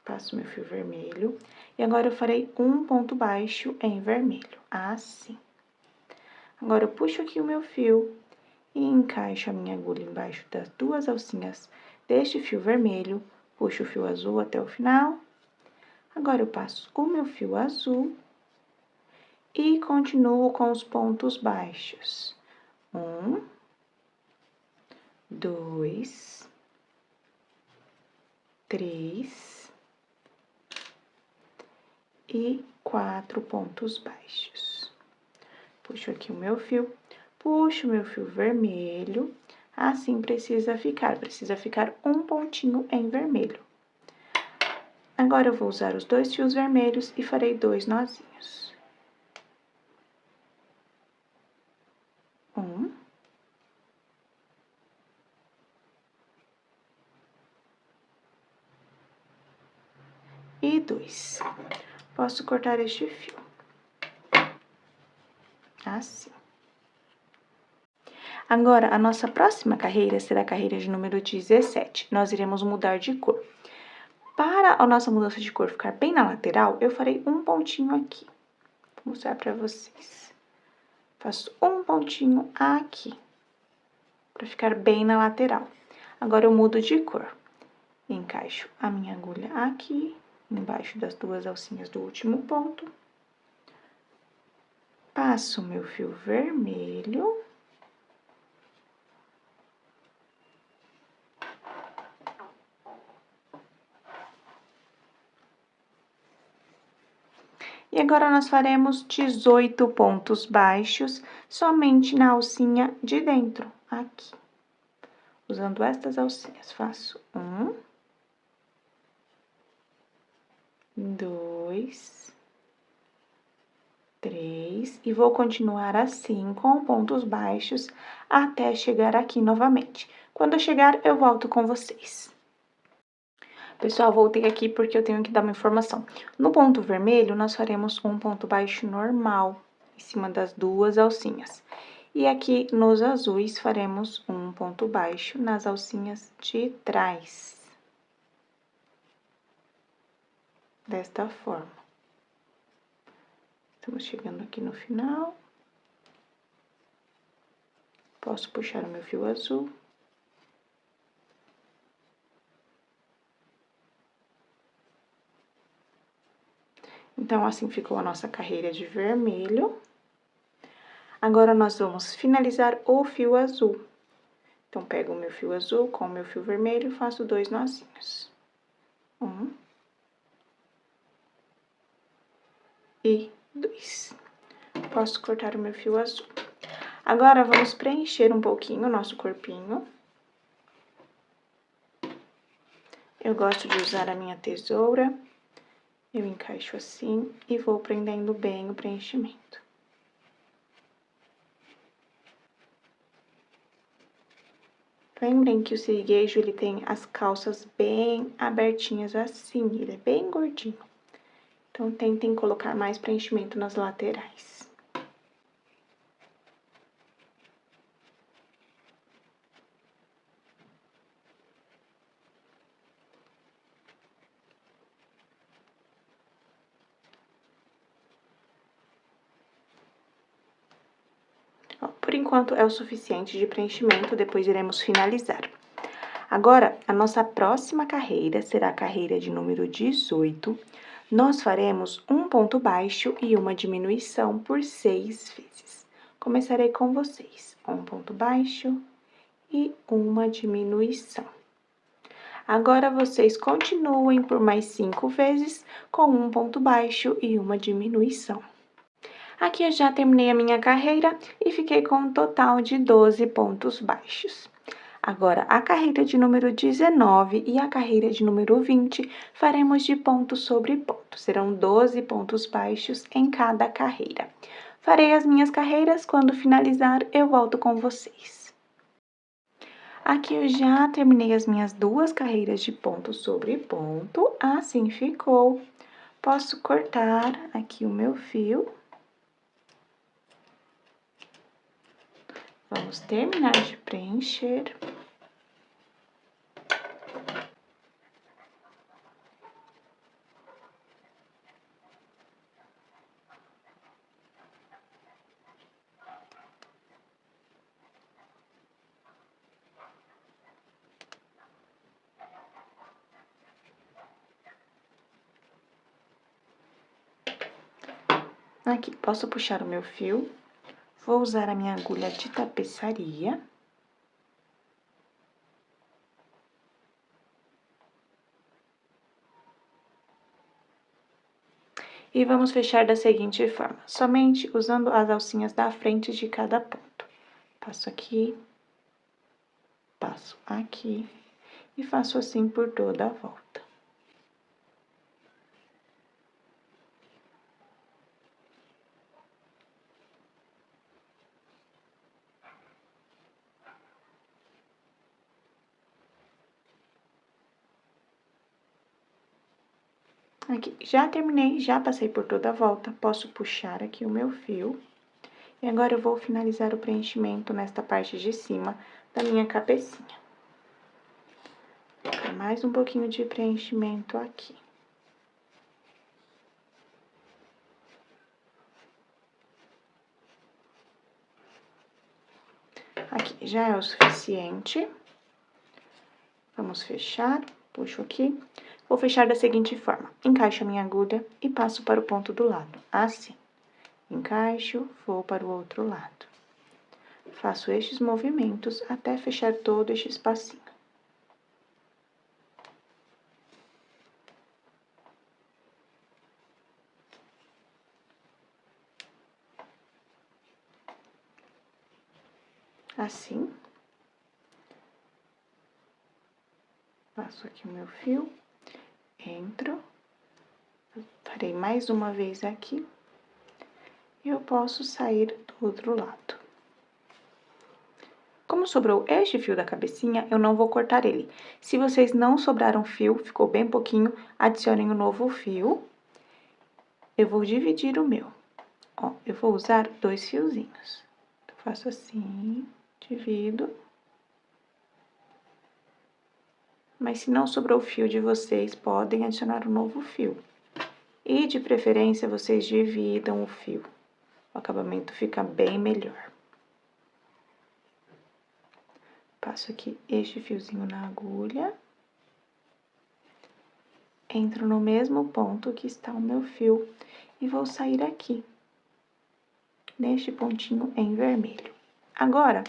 Passo meu fio vermelho. E agora, eu farei um ponto baixo em vermelho, assim. Agora, eu puxo aqui o meu fio e encaixo a minha agulha embaixo das duas alcinhas deste fio vermelho, Puxo o fio azul até o final. Agora, eu passo o meu fio azul e continuo com os pontos baixos. 1, 2, 3 e 4 pontos baixos. Puxo aqui o meu fio, puxo o meu fio vermelho, assim precisa ficar um pontinho em vermelho. Agora, eu vou usar os 2 fios vermelhos e farei 2 nozinhos. 1. E 2. Posso cortar este fio. Assim. Agora, a nossa próxima carreira será a carreira de número 17. Nós iremos mudar de cor. Para a nossa mudança de cor ficar bem na lateral, eu farei um pontinho aqui. Vou mostrar pra vocês. Faço um pontinho aqui, pra ficar bem na lateral. Agora, eu mudo de cor. Encaixo a minha agulha aqui, embaixo das 2 alcinhas do último ponto. Passo o meu fio vermelho. E agora, nós faremos 18 pontos baixos somente na alcinha de dentro, aqui. Usando estas alcinhas, faço 1, 2, 3, e vou continuar assim, com pontos baixos, até chegar aqui novamente. Quando eu chegar, eu volto com vocês. Pessoal, voltei aqui porque eu tenho que dar uma informação. No ponto vermelho, nós faremos um ponto baixo normal, em cima das 2 alcinhas. E aqui, nos azuis, faremos um ponto baixo nas alcinhas de trás. Desta forma. Estamos chegando aqui no final. Posso puxar o meu fio azul. Então, assim ficou a nossa carreira de vermelho. Agora, nós vamos finalizar o fio azul. Então, pego o meu fio azul com o meu fio vermelho e faço 2 nozinhos. 1 e 2. Posso cortar o meu fio azul. Agora, vamos preencher um pouquinho o nosso corpinho. Eu gosto de usar a minha tesoura. Eu encaixo assim e vou prendendo bem o preenchimento. Lembrem que o siriguejo, ele tem as calças bem abertinhas assim, ele é bem gordinho. Então, tentem colocar mais preenchimento nas laterais. Por enquanto, é o suficiente de preenchimento, depois iremos finalizar. Agora, a nossa próxima carreira será a carreira de número 18. Nós faremos um ponto baixo e uma diminuição por 6 vezes. Começarei com vocês. Um ponto baixo e uma diminuição. Agora, vocês continuem por mais 5 vezes com um ponto baixo e uma diminuição. Aqui eu já terminei a minha carreira e fiquei com um total de 12 pontos baixos. Agora, a carreira de número 19 e a carreira de número 20 faremos de ponto sobre ponto. Serão 12 pontos baixos em cada carreira. Farei as minhas carreiras, quando finalizar eu volto com vocês. Aqui eu já terminei as minhas 2 carreiras de ponto sobre ponto, assim ficou. Posso cortar aqui o meu fio. Vamos terminar de preencher. Aqui, posso puxar o meu fio. Vou usar a minha agulha de tapeçaria. E vamos fechar da seguinte forma, somente usando as alcinhas da frente de cada ponto. Passo aqui, passo aqui e faço assim por toda a volta. Aqui, já terminei, já passei por toda a volta, posso puxar aqui o meu fio. E agora eu vou finalizar o preenchimento nesta parte de cima da minha cabecinha. Vou colocar mais um pouquinho de preenchimento aqui. Aqui já é o suficiente. Vamos fechar, puxo aqui. Vou fechar da seguinte forma, encaixo a minha agulha e passo para o ponto do lado, assim. Encaixo, vou para o outro lado. Faço estes movimentos até fechar todo este espacinho. Assim. Passo aqui o meu fio, entro, farei mais uma vez aqui, e eu posso sair do outro lado. Como sobrou este fio da cabecinha, eu não vou cortar ele. Se vocês não sobraram fio, ficou bem pouquinho, adicionem um novo fio. Eu vou dividir o meu. Ó, eu vou usar 2 fiozinhos. Eu faço assim, divido. Mas se não sobrou fio de vocês, podem adicionar um novo fio. E, de preferência, vocês dividam o fio. O acabamento fica bem melhor. Passo aqui este fiozinho na agulha. Entro no mesmo ponto que está o meu fio e vou sair aqui, neste pontinho em vermelho. Agora,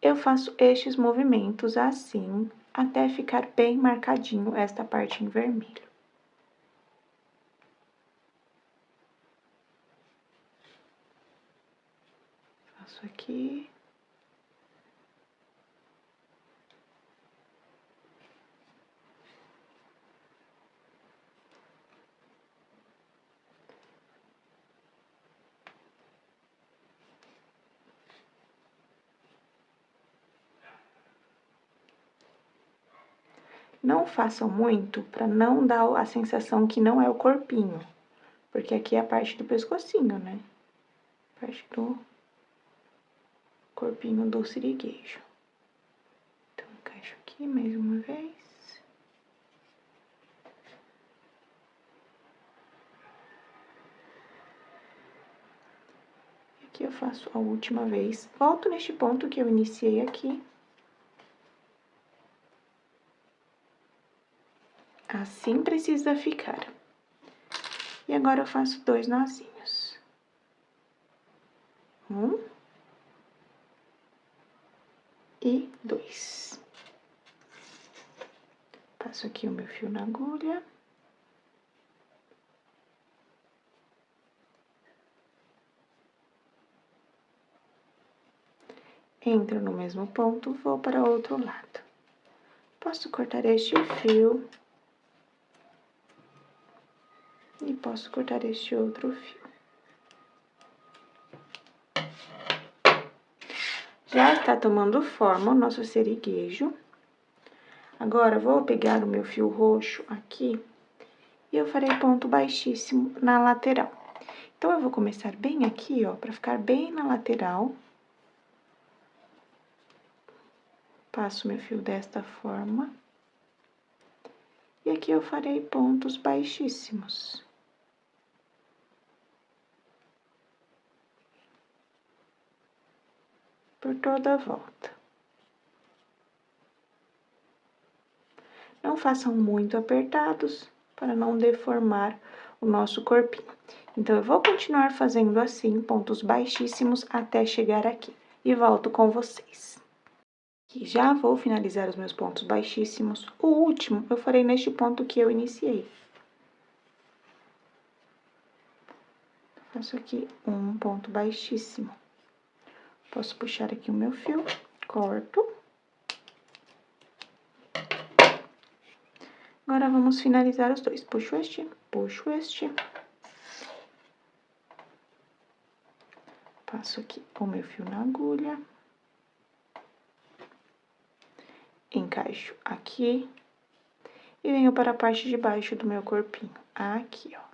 eu faço estes movimentos assim, até ficar bem marcadinho esta parte em vermelho. Faço aqui. Não façam muito para não dar a sensação que não é o corpinho, porque aqui é a parte do pescocinho, né? Parte do corpinho do siriguejo. Então, encaixo aqui mais uma vez. E aqui eu faço a última vez. Volto neste ponto que eu iniciei aqui. Assim precisa ficar. E agora eu faço 2 nozinhos. 1 e 2. Passo aqui o meu fio na agulha. Entro no mesmo ponto, vou para o outro lado. Posso cortar este fio. E posso cortar este outro fio. Já está tomando forma o nosso siriguejo. Agora, vou pegar o meu fio roxo aqui e eu farei ponto baixíssimo na lateral. Então, eu vou começar bem aqui, ó, pra ficar bem na lateral. Passo meu fio desta forma. E aqui eu farei pontos baixíssimos. Por toda a volta. Não façam muito apertados, para não deformar o nosso corpinho. Então, eu vou continuar fazendo assim, pontos baixíssimos, até chegar aqui. E volto com vocês. E já vou finalizar os meus pontos baixíssimos. O último eu farei neste ponto que eu iniciei. Faço aqui um ponto baixíssimo. Posso puxar aqui o meu fio, corto. Agora, vamos finalizar os dois. Puxo este, puxo este. Passo aqui o meu fio na agulha. Encaixo aqui. E venho para a parte de baixo do meu corpinho. Aqui, ó.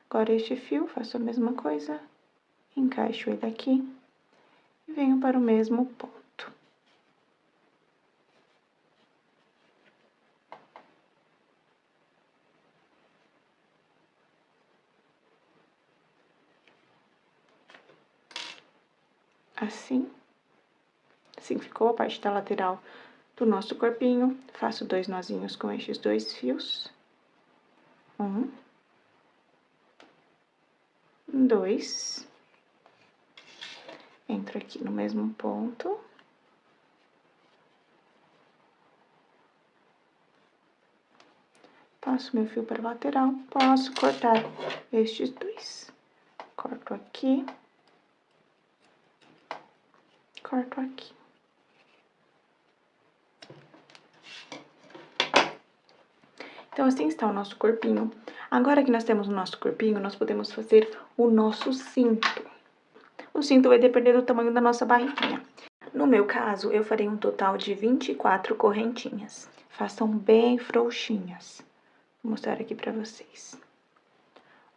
Agora, este fio, faço a mesma coisa. Encaixo ele aqui. E venho para o mesmo ponto. Assim. Assim ficou a parte da lateral do nosso corpinho. Faço 2 nozinhos com estes 2 fios. 1, 2. Entro aqui no mesmo ponto. Passo meu fio para a lateral. Posso cortar estes 2. Corto aqui. Corto aqui. Então, assim está o nosso corpinho. Agora que nós temos o nosso corpinho, nós podemos fazer o nosso cinto. O cinto vai depender do tamanho da nossa barriguinha. No meu caso, eu farei um total de 24 correntinhas. Façam bem frouxinhas. Vou mostrar aqui pra vocês.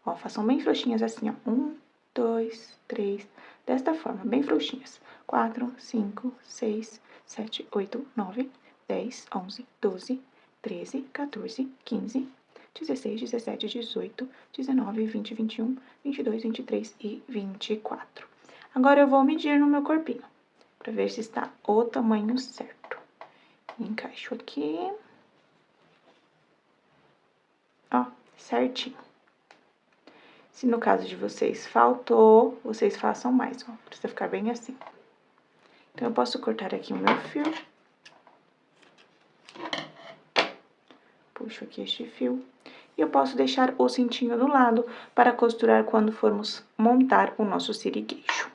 Ó, façam bem frouxinhas assim, ó. 1, 2, 3, desta forma, bem frouxinhas. 4, 5, 6, 7, 8, 9, 10, 11, 12, 13, 14, 15, 16, 17, 18, 19, 20, 21, 22, 23 e 24. Agora, eu vou medir no meu corpinho, pra ver se está o tamanho certo. Encaixo aqui. Ó, certinho. Se no caso de vocês faltou, vocês façam mais, ó. Precisa ficar bem assim. Então, eu posso cortar aqui o meu fio. Puxo aqui este fio. E eu posso deixar o cintinho do lado para costurar quando formos montar o nosso siriguejo.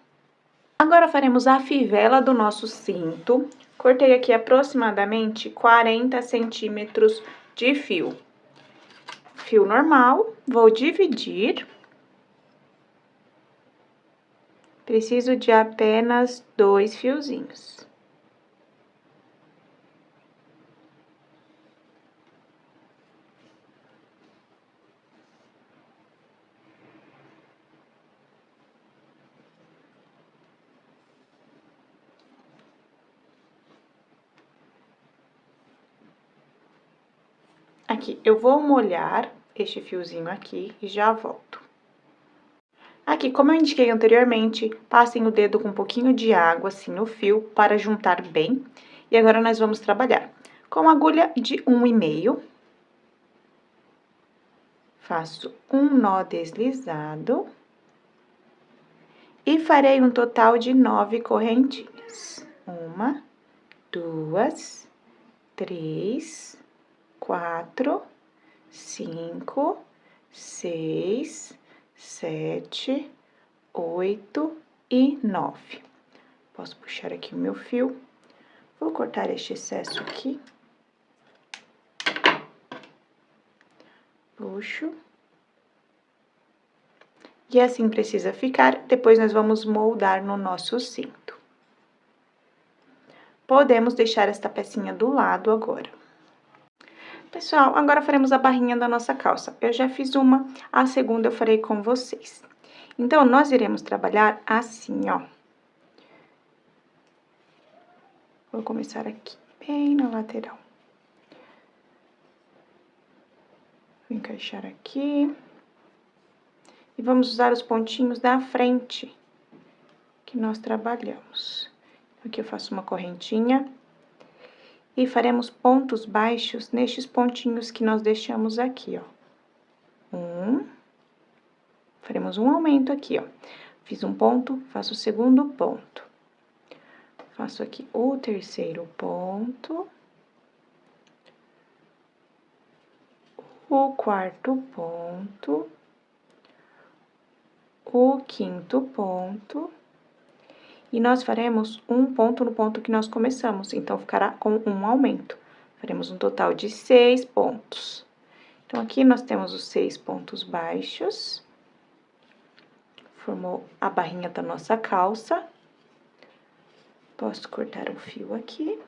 Agora, faremos a fivela do nosso cinto. Cortei aqui aproximadamente 40 centímetros de fio. Fio normal, vou dividir. Preciso de apenas 2 fiozinhos. Aqui, eu vou molhar este fiozinho aqui e já volto. Aqui, como eu indiquei anteriormente, passem o dedo com um pouquinho de água, assim, no fio, para juntar bem. E agora, nós vamos trabalhar com agulha de 1,5. Faço um nó deslizado. E farei um total de 9 correntinhas. 1, 2, 3, 4, 5, 6, 7, 8 e 9. Posso puxar aqui o meu fio. Vou cortar este excesso aqui. Puxo. E assim precisa ficar, depois nós vamos moldar no nosso cinto. Podemos deixar esta pecinha do lado agora. Pessoal, agora faremos a barrinha da nossa calça. Eu já fiz uma, a segunda eu farei com vocês. Então, nós iremos trabalhar assim, ó. Vou começar aqui, bem na lateral. Vou encaixar aqui. E vamos usar os pontinhos da frente que nós trabalhamos. Aqui eu faço uma correntinha. E faremos pontos baixos nestes pontinhos que nós deixamos aqui, ó. Faremos um aumento aqui, ó. Fiz um ponto, faço o segundo ponto. Faço aqui o terceiro ponto. O quarto ponto. O quinto ponto. E nós faremos um ponto no ponto que nós começamos, então, ficará com um aumento. Faremos um total de 6 pontos. Então, aqui nós temos os 6 pontos baixos. Formou a barrinha da nossa calça. Posso cortar o fio aqui.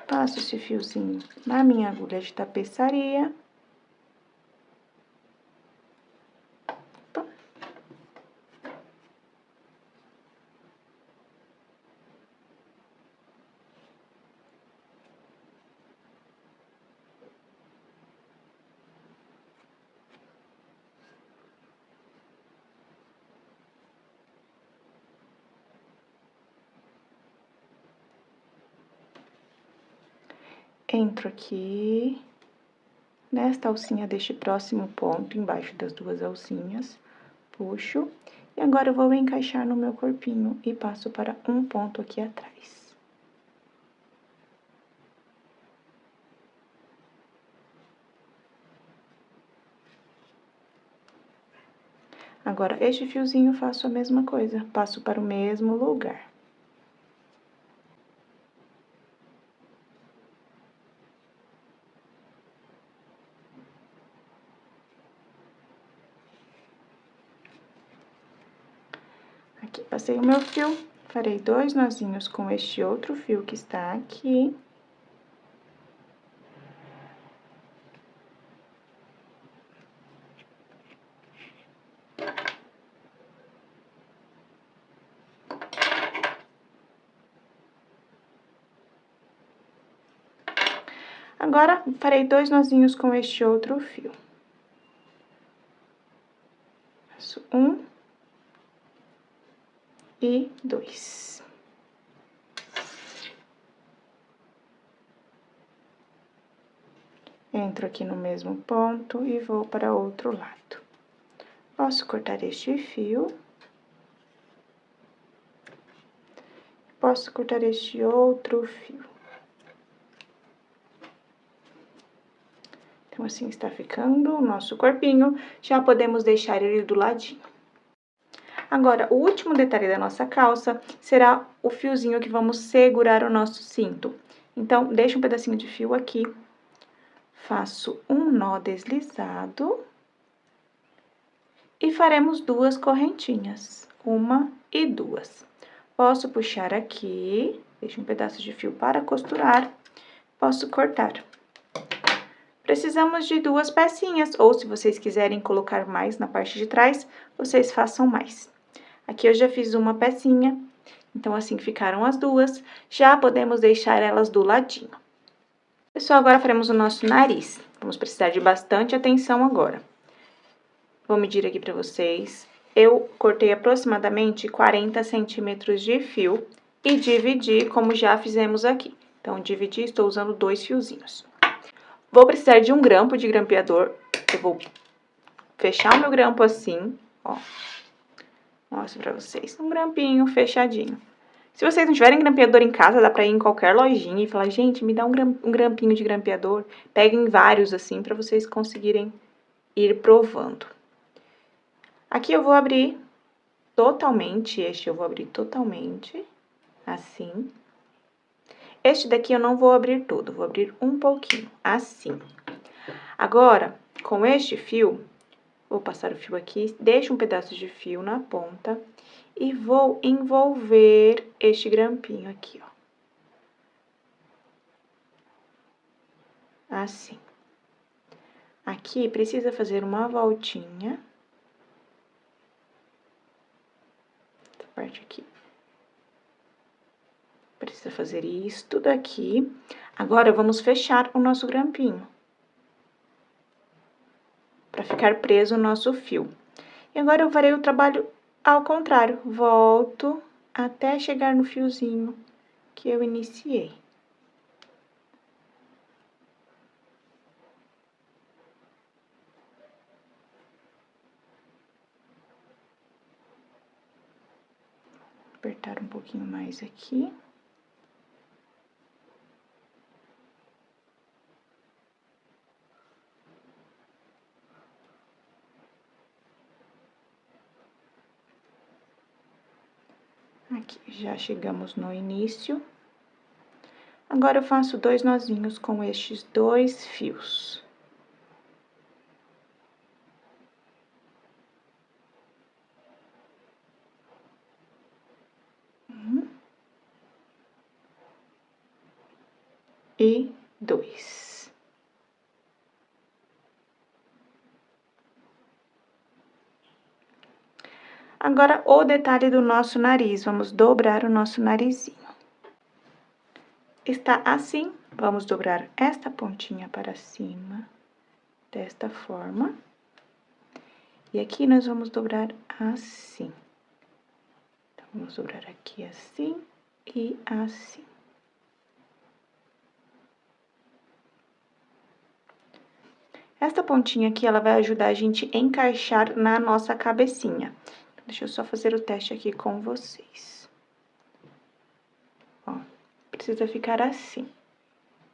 Passo esse fiozinho na minha agulha de tapeçaria. Entro aqui nesta alcinha deste próximo ponto, embaixo das duas alcinhas, puxo, e agora eu vou encaixar no meu corpinho e passo para um ponto aqui atrás. Agora, este fiozinho eu faço a mesma coisa, passo para o mesmo lugar. Aqui, passei o meu fio, farei 2 nozinhos com este outro fio que está aqui. Agora, farei 2 nozinhos com este outro fio. Faço 1 e 2. Entro aqui no mesmo ponto e vou para outro lado. Posso cortar este fio. Posso cortar este outro fio. Então, assim está ficando o nosso corpinho. Já podemos deixar ele do ladinho. Agora, o último detalhe da nossa calça será o fiozinho que vamos segurar o nosso cinto. Então, deixo um pedacinho de fio aqui. Faço um nó deslizado. E faremos 2 correntinhas. 1 e 2. Posso puxar aqui, deixo um pedaço de fio para costurar, posso cortar. Precisamos de 2 pecinhas, ou se vocês quiserem colocar mais na parte de trás, vocês façam mais. Aqui eu já fiz uma pecinha, então assim ficaram as 2, já podemos deixar elas do ladinho. Pessoal, agora faremos o nosso nariz. Vamos precisar de bastante atenção agora. Vou medir aqui pra vocês. Eu cortei aproximadamente 40 centímetros de fio e dividi como já fizemos aqui. Então, dividi, estou usando 2 fiozinhos. Vou precisar de um grampo de grampeador. Eu vou fechar o meu grampo assim, ó. Mostro pra vocês. Um grampinho fechadinho. Se vocês não tiverem grampeador em casa, dá pra ir em qualquer lojinha e falar, gente, me dá um grampinho de grampeador. Peguem vários assim pra vocês conseguirem ir provando. Aqui eu vou abrir totalmente, este eu vou abrir totalmente, assim. Este daqui eu não vou abrir todo, vou abrir um pouquinho, assim. Agora, com este fio, vou passar o fio aqui, deixo um pedaço de fio na ponta e vou envolver este grampinho aqui, ó. Assim. Aqui precisa fazer uma voltinha. Parte aqui. Precisa fazer isto daqui. Agora, vamos fechar o nosso grampinho. Para ficar preso o nosso fio. E agora, eu farei o trabalho ao contrário. Volto até chegar no fiozinho que eu iniciei. Apertar um pouquinho mais aqui. Aqui, já chegamos no início. Agora, eu faço 2 nozinhos com estes 2 fios. E 2. Agora, o detalhe do nosso nariz, vamos dobrar o nosso narizinho. Está assim, vamos dobrar esta pontinha para cima, desta forma. E aqui nós vamos dobrar assim. Então, vamos dobrar aqui assim e assim. Esta pontinha aqui, ela vai ajudar a gente a encaixar na nossa cabecinha. Deixa eu só fazer o teste aqui com vocês. Ó, precisa ficar assim.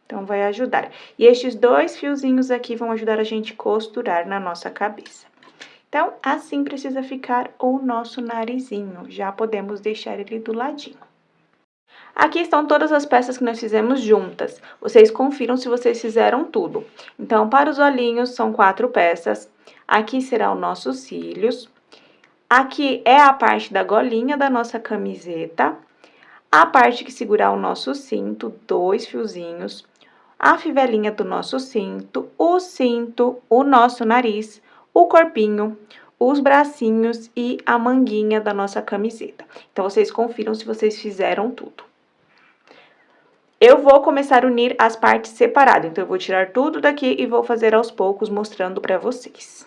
Então, vai ajudar. E estes 2 fiozinhos aqui vão ajudar a gente a costurar na nossa cabeça. Então, assim precisa ficar o nosso narizinho. Já podemos deixar ele do ladinho. Aqui estão todas as peças que nós fizemos juntas. Vocês confiram se vocês fizeram tudo. Então, para os olhinhos, são 4 peças. Aqui serão os nossos cílios. Aqui é a parte da golinha da nossa camiseta. A parte que segurar o nosso cinto, 2 fiozinhos. A fivelinha do nosso cinto, o nosso nariz, o corpinho, os bracinhos e a manguinha da nossa camiseta. Então, vocês confiram se vocês fizeram tudo. Eu vou começar a unir as partes separadas, então eu vou tirar tudo daqui e vou fazer aos poucos, mostrando pra vocês.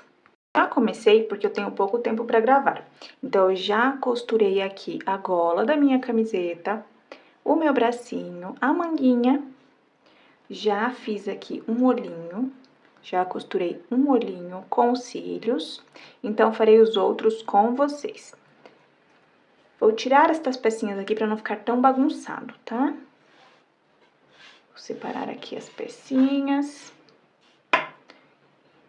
Já comecei porque eu tenho pouco tempo pra gravar. Então, eu já costurei aqui a gola da minha camiseta, o meu bracinho, a manguinha. Já fiz aqui um olhinho, já costurei um olhinho com os cílios, então farei os outros com vocês. Vou tirar estas pecinhas aqui pra não ficar tão bagunçado, tá? Vou separar aqui as pecinhas.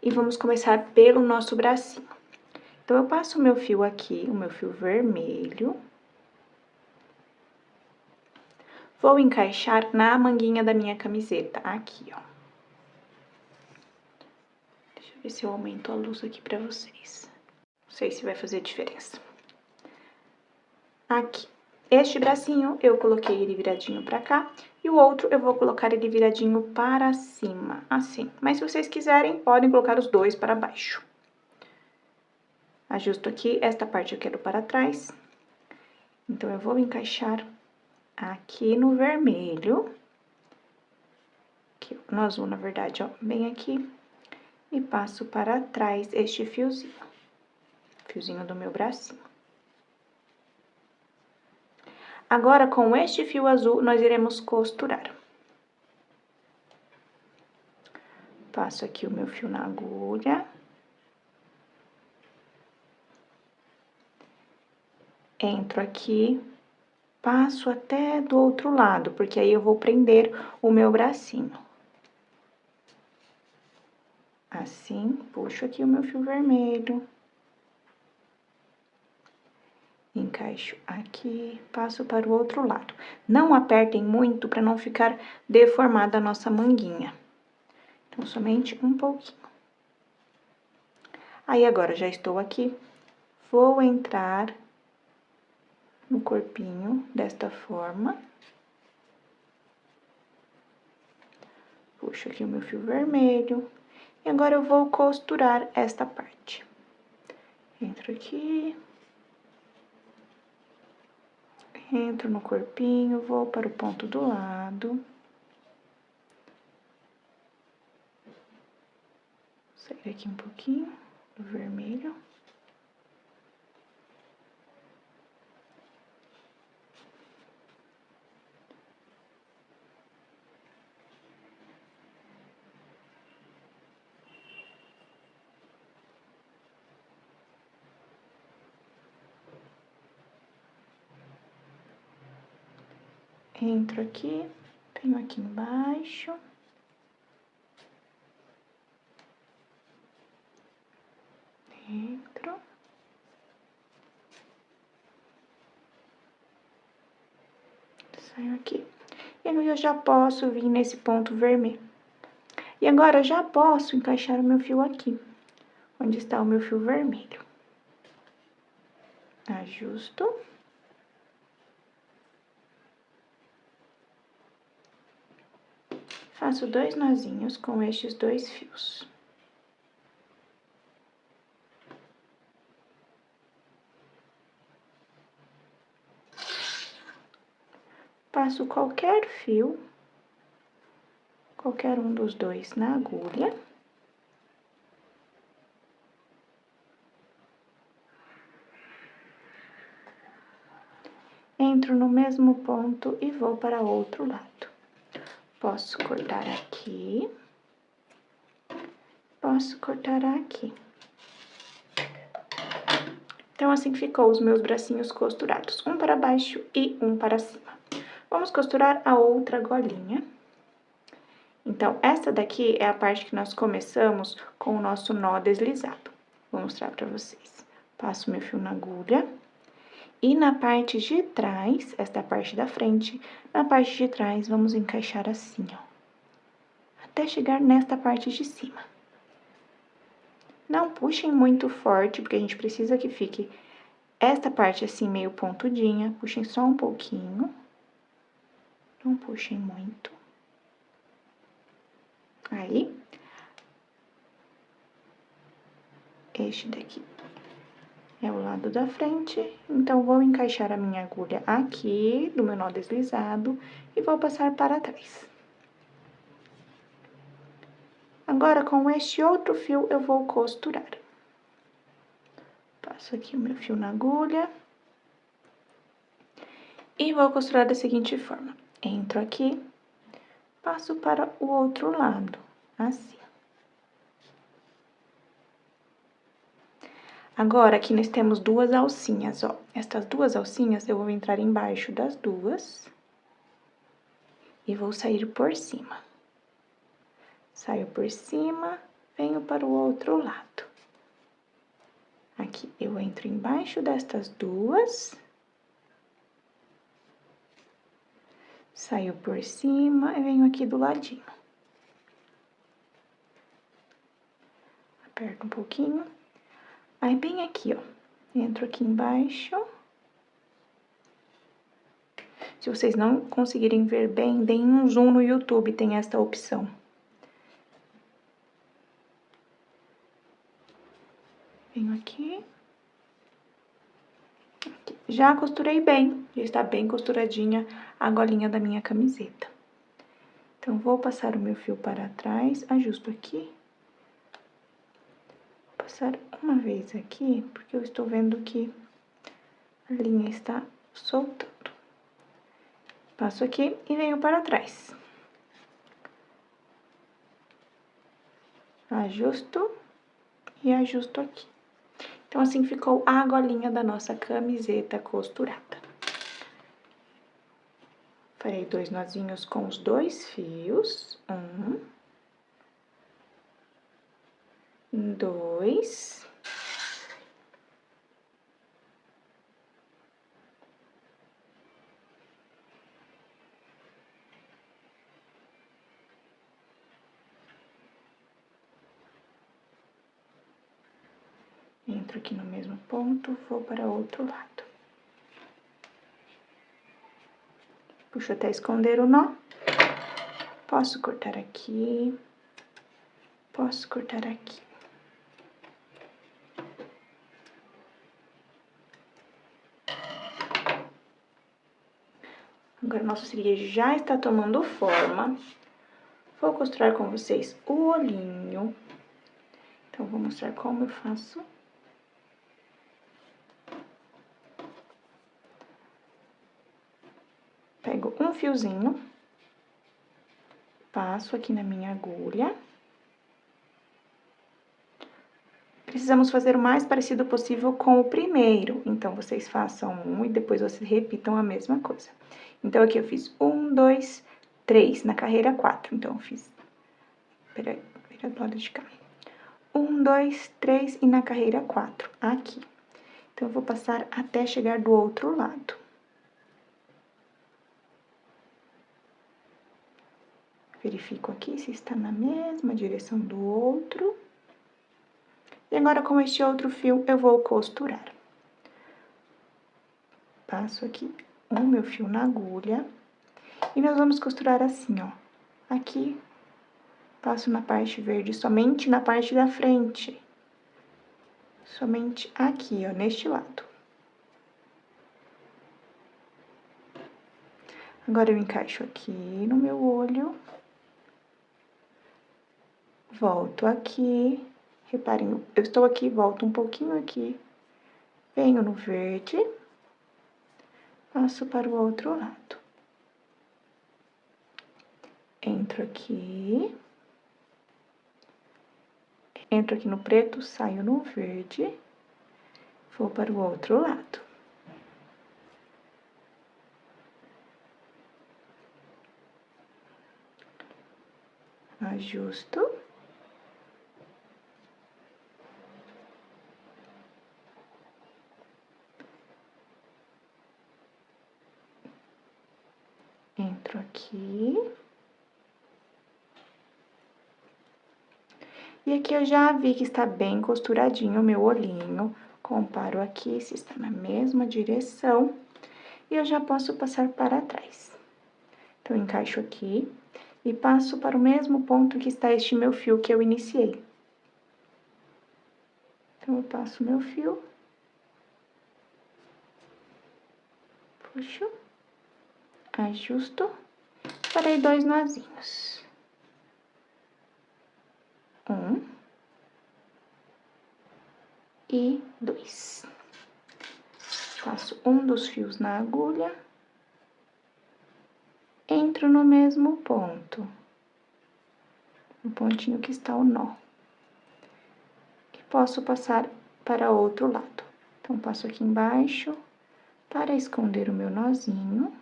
E vamos começar pelo nosso bracinho. Então, eu passo o meu fio aqui, o meu fio vermelho. Vou encaixar na manguinha da minha camiseta, aqui, ó. Deixa eu ver se eu aumento a luz aqui pra vocês. Não sei se vai fazer diferença. Aqui. Este bracinho, eu coloquei ele viradinho pra cá. E o outro, eu vou colocar ele viradinho para cima, assim. Mas se vocês quiserem, podem colocar os 2 para baixo. Ajusto aqui, esta parte eu quero para trás. Então, eu vou encaixar aqui no vermelho. Aqui, no azul, na verdade, ó, bem aqui. E passo para trás este fiozinho. Fiozinho do meu bracinho. Agora, com este fio azul, nós iremos costurar. Passo aqui o meu fio na agulha. Entro aqui, passo até do outro lado, porque aí eu vou prender o meu bracinho. Assim, puxo aqui o meu fio vermelho. Encaixo aqui, passo para o outro lado. Não apertem muito para não ficar deformada a nossa manguinha. Então, somente um pouquinho. Aí, agora, já estou aqui, vou entrar no corpinho desta forma. Puxo aqui o meu fio vermelho. E agora, eu vou costurar esta parte. Entro aqui. Entro no corpinho, vou para o ponto do lado. Sair aqui um pouquinho do vermelho. Entro aqui, venho aqui embaixo. Entro. Saio aqui. E eu já posso vir nesse ponto vermelho. E agora, eu já posso encaixar o meu fio aqui, onde está o meu fio vermelho. Ajusto. Faço 2 nozinhos com estes 2 fios. Passo qualquer fio, qualquer um dos 2 na agulha. Entro no mesmo ponto e vou para outro lado. Posso cortar aqui. Posso cortar aqui. Então, assim ficou os meus bracinhos costurados, um para baixo e um para cima. Vamos costurar a outra golinha. Então, essa daqui é a parte que nós começamos com o nosso nó deslizado. Vou mostrar para vocês. Passo meu fio na agulha. E na parte de trás, esta é a parte da frente, na parte de trás, vamos encaixar assim, ó. Até chegar nesta parte de cima. Não puxem muito forte, porque a gente precisa que fique esta parte assim, meio pontudinha. Puxem só um pouquinho. Não puxem muito. Aí. Este daqui é o lado da frente, então, vou encaixar a minha agulha aqui, do meu nó deslizado, e vou passar para trás. Agora, com este outro fio, eu vou costurar. Passo aqui o meu fio na agulha. E vou costurar da seguinte forma. Entro aqui, passo para o outro lado, assim. Agora, aqui nós temos 2 alcinhas, ó. Estas 2 alcinhas, eu vou entrar embaixo das 2 e vou sair por cima. Saio por cima, venho para o outro lado. Aqui, eu entro embaixo destas 2. Saio por cima e venho aqui do ladinho. Aperto um pouquinho. Aí, bem aqui, ó, entro aqui embaixo. Se vocês não conseguirem ver bem, deem um zoom no YouTube, tem esta opção. Venho aqui. Já costurei bem, já está bem costuradinha a golinha da minha camiseta. Então, vou passar o meu fio para trás, ajusto aqui. Passar uma vez aqui, porque eu estou vendo que a linha está soltando. Passo aqui e venho para trás. Ajusto e ajusto aqui. Então, assim ficou a golinha da nossa camiseta costurada. Farei 2 nozinhos com os 2 fios. 1, 2. Entro aqui no mesmo ponto, vou para outro lado. Puxo até esconder o nó. Posso cortar aqui. Posso cortar aqui. Agora, nosso siriguejo já está tomando forma. Vou costurar com vocês o olhinho. Então, vou mostrar como eu faço. Pego um fiozinho, passo aqui na minha agulha. precisamos fazer o mais parecido possível com o primeiro. Então, vocês façam um e depois vocês repitam a mesma coisa. Então, aqui eu fiz 1, 2, 3, na carreira 4. Então, eu fiz... Peraí, vira do lado de cá. 1, 2, 3 e na carreira 4, aqui. Então, eu vou passar até chegar do outro lado. Verifico aqui se está na mesma direção do outro. E agora, com este outro fio, eu vou costurar. Passo aqui o meu fio na agulha. E nós vamos costurar assim, ó. Aqui, passo na parte verde, somente na parte da frente. Somente aqui, ó, neste lado. Agora, eu encaixo aqui no meu olho. Volto aqui. Reparem, eu estou aqui, volto um pouquinho aqui. Venho no verde. Passo para o outro lado. Entro aqui. Entro aqui no preto, saio no verde. Vou para o outro lado. Ajusto. Entro aqui. E aqui eu já vi que está bem costuradinho o meu olhinho. Comparo aqui se está na mesma direção. E eu já posso passar para trás. Então, eu encaixo aqui e passo para o mesmo ponto que está este meu fio que eu iniciei. Então, eu passo meu fio. Puxo. Ajusto. Farei 2 nozinhos. 1 e 2. Passo um dos fios na agulha. Entro no mesmo ponto. No pontinho que está o nó. E posso passar para outro lado. Então, passo aqui embaixo para esconder o meu nozinho.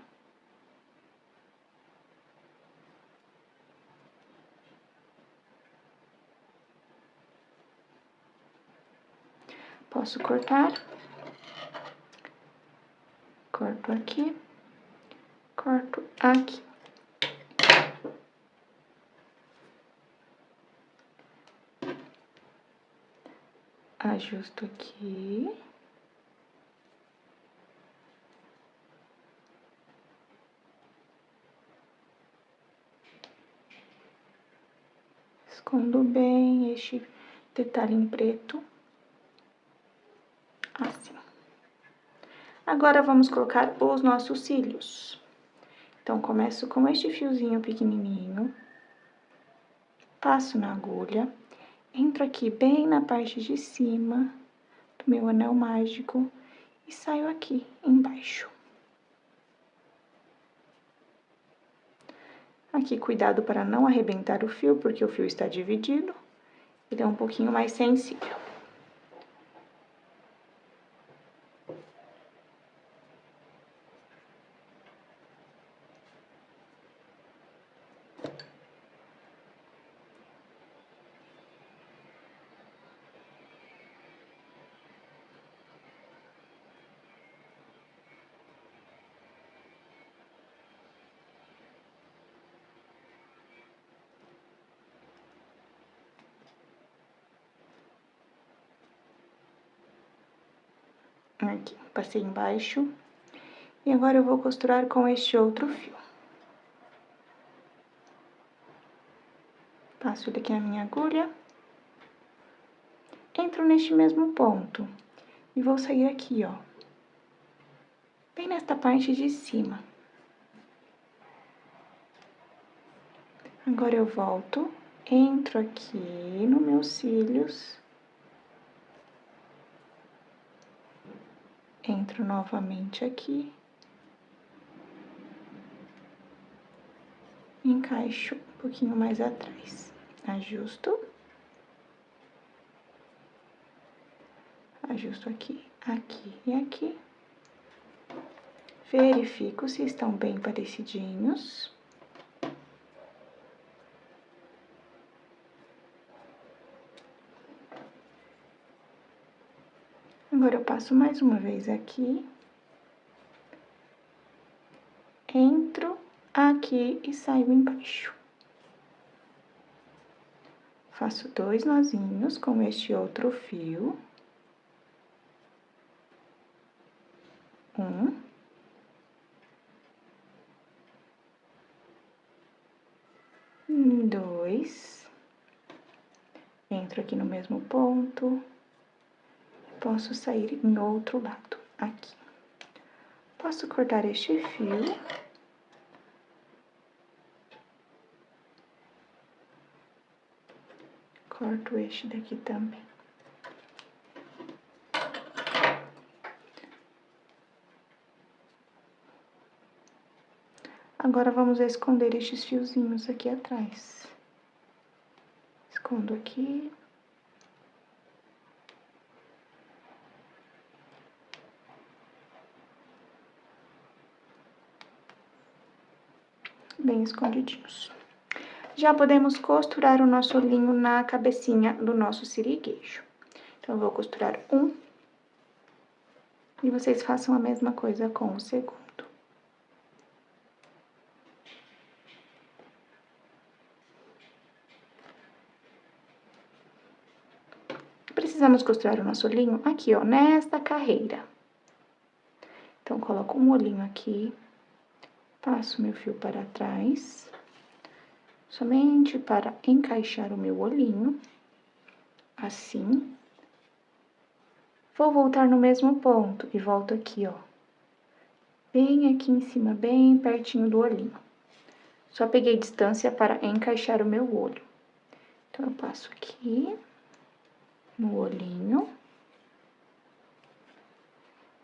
Posso cortar. Corto aqui. Corto aqui. Ajusto aqui. Escondo bem este detalhe em preto. Assim. Agora, vamos colocar os nossos cílios. Então, começo com este fiozinho pequenininho. Passo na agulha. Entro aqui bem na parte de cima do meu anel mágico e saio aqui embaixo. Aqui, cuidado para não arrebentar o fio, porque o fio está dividido. Ele é um pouquinho mais sensível. Aqui, passei embaixo. E agora eu vou costurar com este outro fio. Passo ele aqui na minha agulha. Entro neste mesmo ponto. E vou sair aqui, ó. Bem nesta parte de cima. Agora eu volto. Entro aqui nos meus cílios. Entro novamente aqui. Encaixo um pouquinho mais atrás. Ajusto. ajusto aqui, aqui e aqui. Verifico se estão bem parecidinhos. Agora, eu passo mais uma vez aqui. Entro aqui e saio embaixo. Faço 2 nozinhos com este outro fio. 1. 2. Entro aqui no mesmo ponto. Posso sair em outro lado, aqui. Posso cortar este fio. Corto este daqui também. Agora, vamos esconder estes fiozinhos aqui atrás. Escondo aqui. Bem escondidinhos. Já podemos costurar o nosso olhinho na cabecinha do nosso siriguejo. Então, eu vou costurar um. E vocês façam a mesma coisa com o segundo. Precisamos costurar o nosso olhinho aqui, ó, nesta carreira. Então, coloco um olhinho aqui, passo meu fio para trás, somente para encaixar o meu olhinho, assim. Vou voltar no mesmo ponto e volto aqui, ó, bem aqui em cima, bem pertinho do olhinho. Só peguei distância para encaixar o meu olho. Então, eu passo aqui no olhinho.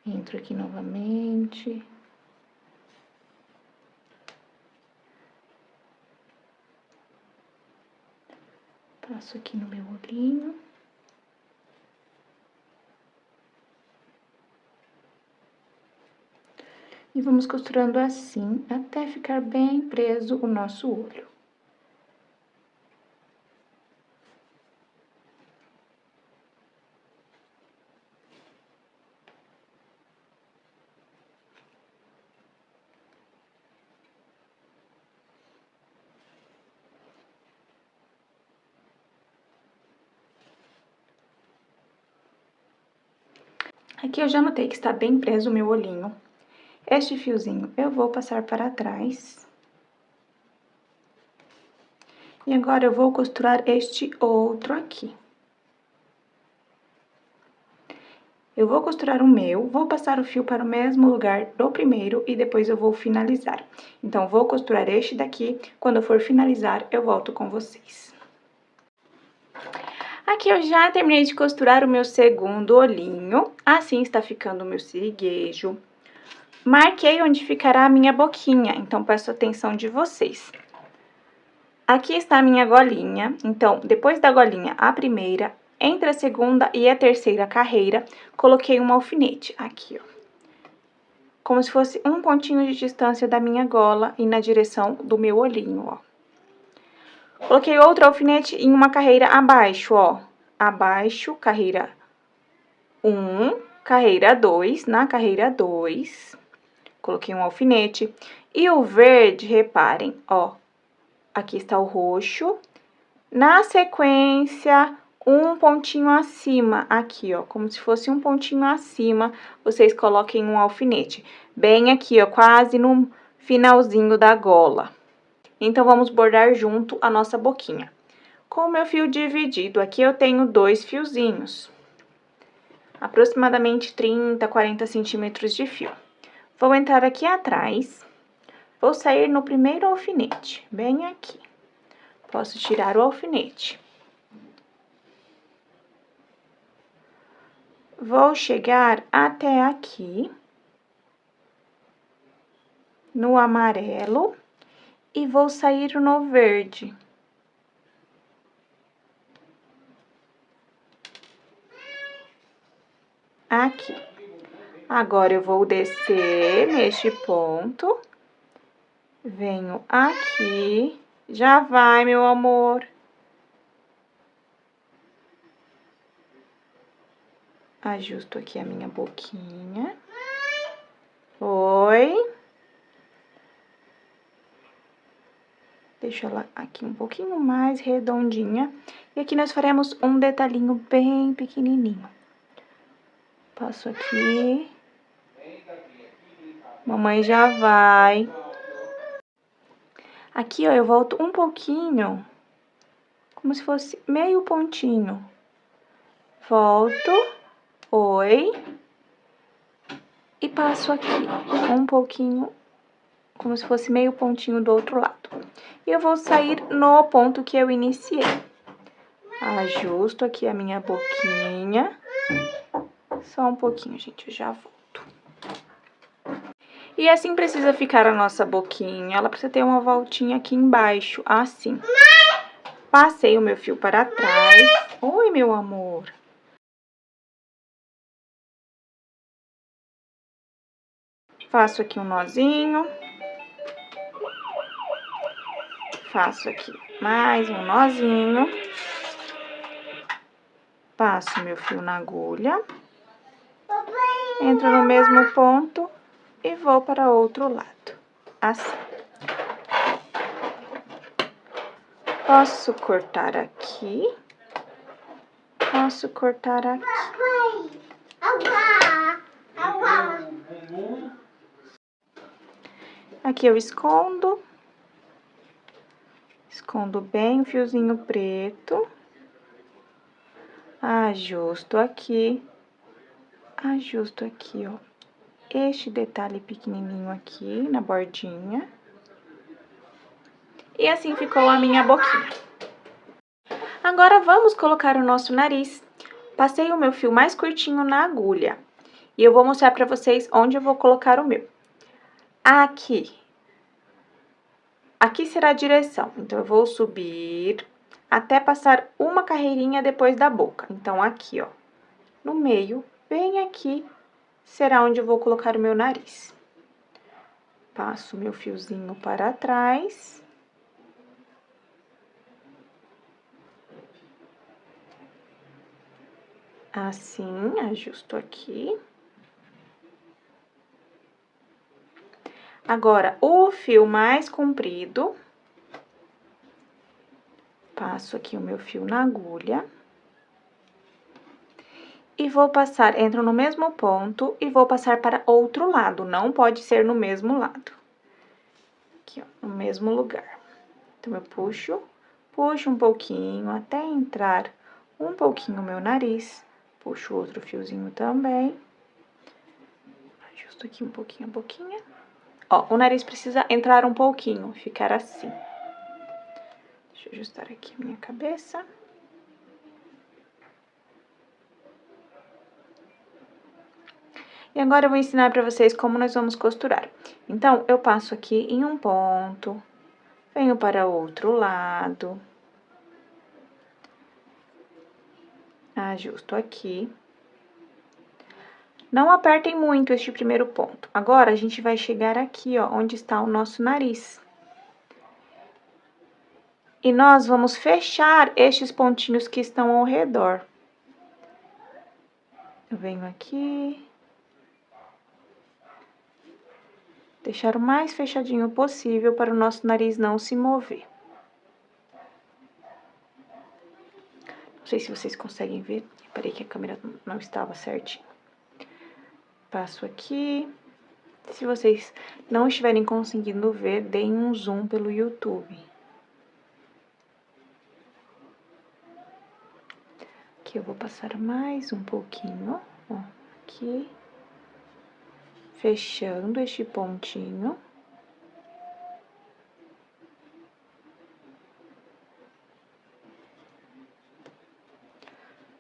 Entro aqui novamente. Passo aqui no meu olhinho. E vamos costurando assim, até ficar bem preso o nosso olho. Aqui eu já notei que está bem preso o meu olhinho. Este fiozinho eu vou passar para trás. E agora, eu vou costurar este outro aqui. Eu vou costurar o meu, vou passar o fio para o mesmo lugar do primeiro e depois eu vou finalizar. Então, vou costurar este daqui, quando eu for finalizar, eu volto com vocês. Aqui eu já terminei de costurar o meu segundo olhinho, assim está ficando o meu siriguejo. Marquei onde ficará a minha boquinha, então peço atenção de vocês. Aqui está a minha golinha, então depois da golinha, a primeira, entre a segunda e a terceira carreira, coloquei um alfinete aqui, ó. Como se fosse um pontinho de distância da minha gola e na direção do meu olhinho, ó. Coloquei outro alfinete em uma carreira abaixo, ó. Abaixo, carreira 1, carreira 2, na carreira 2, coloquei um alfinete. E o verde, reparem, ó, aqui está o roxo. Na sequência, um pontinho acima, aqui, ó, como se fosse um pontinho acima, vocês coloquem um alfinete. Bem aqui, ó, quase no finalzinho da gola. Então, vamos bordar junto a nossa boquinha. Com o meu fio dividido, aqui eu tenho 2 fiozinhos. Aproximadamente 30, 40 centímetros de fio. Vou entrar aqui atrás, vou sair no primeiro alfinete, bem aqui. Posso tirar o alfinete. Vou chegar até aqui, no amarelo, e vou sair no verde. aqui. Agora, eu vou descer neste ponto. Venho aqui. Já vai, meu amor. Ajusto aqui a minha boquinha. Oi. Deixo ela aqui um pouquinho mais redondinha. E aqui nós faremos um detalhinho bem pequenininho. Passo aqui. Mamãe já vai. Aqui, ó, eu volto um pouquinho, como se fosse meio pontinho. Volto. Oi. E passo aqui um pouquinho, como se fosse meio pontinho do outro lado. E eu vou sair no ponto que eu iniciei. Ajusto aqui a minha boquinha. Só um pouquinho, gente, eu já volto. E assim precisa ficar a nossa boquinha. Ela precisa ter uma voltinha aqui embaixo, assim. Passei o meu fio para trás. Oi, meu amor. Faço aqui um nozinho. Faço aqui mais um nozinho. Passo meu fio na agulha. Entro no mesmo ponto e vou para outro lado. Assim. Posso cortar aqui. Posso cortar aqui. Aqui eu escondo. Escondo bem o fiozinho preto. Ajusto aqui. Ajusto aqui, ó. Este detalhe pequenininho aqui na bordinha. E assim ficou a minha boquinha. Agora, vamos colocar o nosso nariz. Passei o meu fio mais curtinho na agulha. E eu vou mostrar pra vocês onde eu vou colocar o meu. Aqui. Aqui será a direção. Então, eu vou subir até passar uma carreirinha depois da boca. Então, aqui, ó. No meio, bem aqui, será onde eu vou colocar o meu nariz. Passo o meu fiozinho para trás. Assim, ajusto aqui. Agora, o fio mais comprido, passo aqui o meu fio na agulha. E vou passar, entro no mesmo ponto e vou passar para outro lado, não pode ser no mesmo lado. Aqui, ó, no mesmo lugar. Então, eu puxo um pouquinho até entrar um pouquinho o meu nariz. Puxo outro fiozinho também. Ajusto aqui um pouquinho a boquinha. Ó, o nariz precisa entrar um pouquinho, ficar assim. Deixa eu ajustar aqui a minha cabeça. E agora eu vou ensinar pra vocês como nós vamos costurar. Então, eu passo aqui em um ponto, venho para outro lado. Ajusto aqui. Não apertem muito este primeiro ponto. Agora, a gente vai chegar aqui, ó, onde está o nosso nariz. E nós vamos fechar estes pontinhos que estão ao redor. Eu venho aqui. Deixar o mais fechadinho possível para o nosso nariz não se mover. Não sei se vocês conseguem ver. Reparei que a câmera não estava certinha. Passo aqui. Se vocês não estiverem conseguindo ver, deem um zoom pelo YouTube. Aqui eu vou passar mais um pouquinho, ó, aqui. Fechando este pontinho.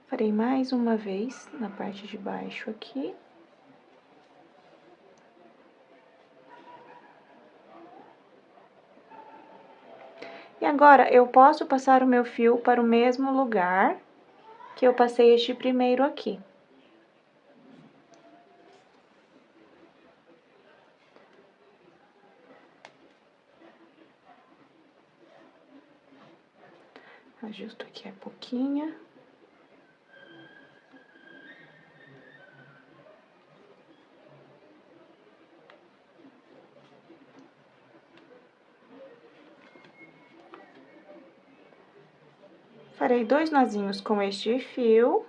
Farei mais uma vez na parte de baixo aqui. E agora, eu posso passar o meu fio para o mesmo lugar que eu passei este primeiro aqui. Ajusto aqui a boquinha. Farei 2 nozinhos com este fio.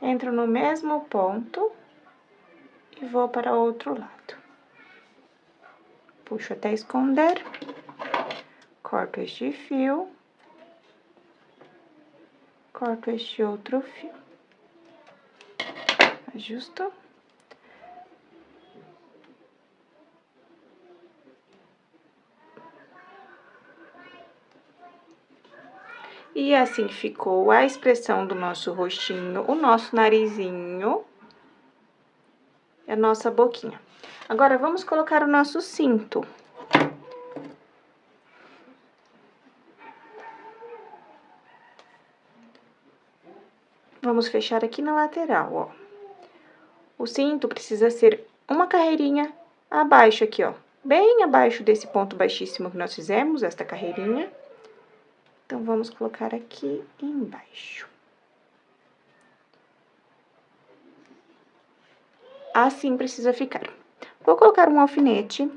Entro no mesmo ponto e vou para o outro lado. Puxo até esconder, corto este fio, corto este outro fio. Ajusto. E assim ficou a expressão do nosso rostinho, o nosso narizinho e a nossa boquinha. Agora, vamos colocar o nosso cinto. Vamos fechar aqui na lateral, ó. O cinto precisa ser uma carreirinha abaixo aqui, ó. Bem abaixo desse ponto baixíssimo que nós fizemos, esta carreirinha. Então, vamos colocar aqui embaixo. Assim precisa ficar. Vou colocar um alfinete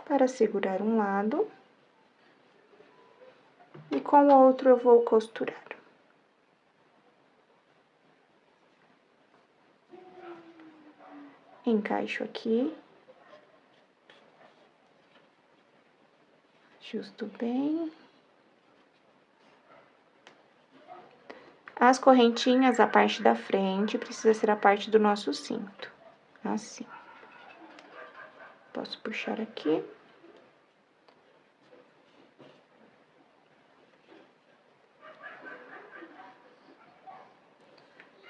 para segurar um lado. E com o outro eu vou costurar. Encaixo aqui. Ajusto bem. As correntinhas, a parte da frente, precisa ser a parte do nosso cinto. Assim. Posso puxar aqui.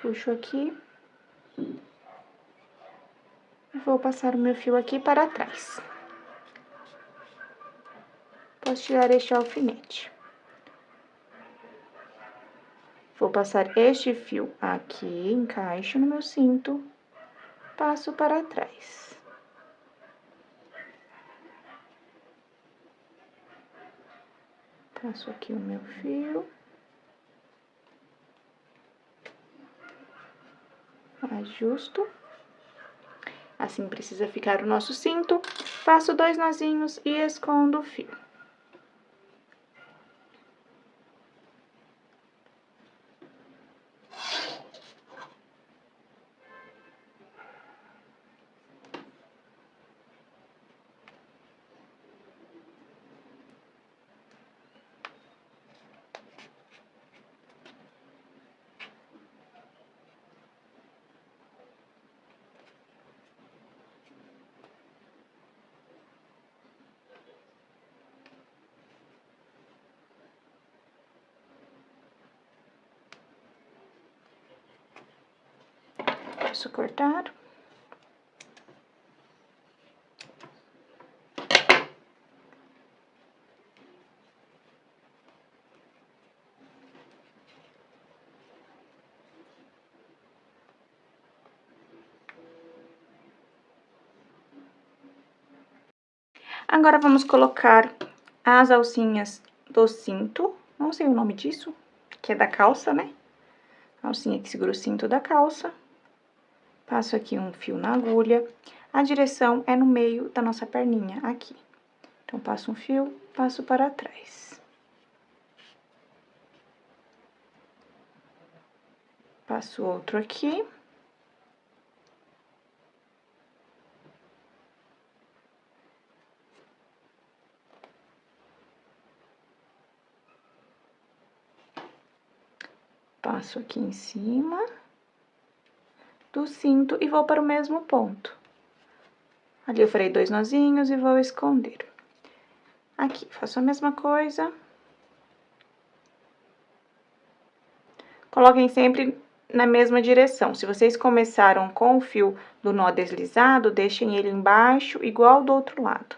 Puxo aqui. E vou passar o meu fio aqui para trás. Posso tirar este alfinete. Vou passar este fio aqui, encaixo no meu cinto, passo para trás. Passo aqui o meu fio. Ajusto. Assim precisa ficar o nosso cinto. Faço 2 nozinhos e escondo o fio. Posso cortar. Agora, vamos colocar as alcinhas do cinto. Não sei o nome disso, que é da calça, né? A alcinha que segura o cinto da calça. Passo aqui um fio na agulha. A direção é no meio da nossa perninha, aqui. Então, passo um fio, passo para trás. Passo outro aqui. Passo aqui em cima do cinto e vou para o mesmo ponto. Ali eu farei 2 nozinhos e vou esconder. Aqui, faço a mesma coisa. Coloquem sempre na mesma direção. Se vocês começaram com o fio do nó deslizado, deixem ele embaixo, igual do outro lado.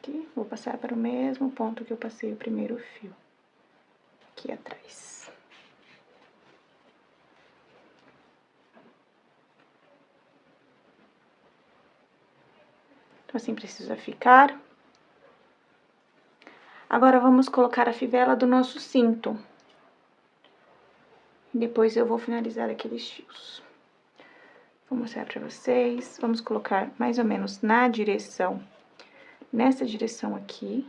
Aqui, vou passar para o mesmo ponto que eu passei o primeiro fio, aqui atrás. Então, assim precisa ficar. Agora, vamos colocar a fivela do nosso cinto. Depois eu vou finalizar aqueles fios. Vou mostrar pra vocês. Vamos colocar mais ou menos na direção, nessa direção aqui,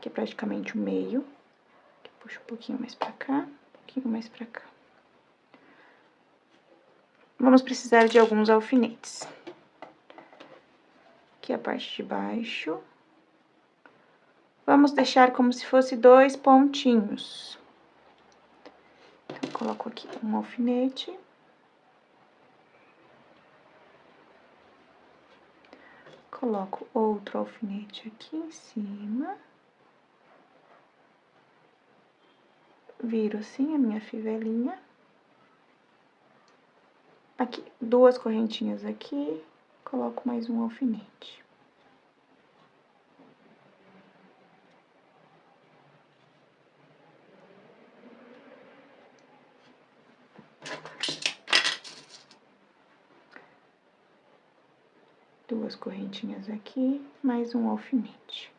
que é praticamente o meio. Puxa um pouquinho mais pra cá, um pouquinho mais pra cá. Vamos precisar de alguns alfinetes. Aqui a parte de baixo. Vamos deixar como se fosse 2 pontinhos. Então, coloco aqui um alfinete. Coloco outro alfinete aqui em cima. Viro assim a minha fivelinha. Aqui, 2 correntinhas aqui, coloco mais um alfinete. Duas correntinhas aqui, mais um alfinete.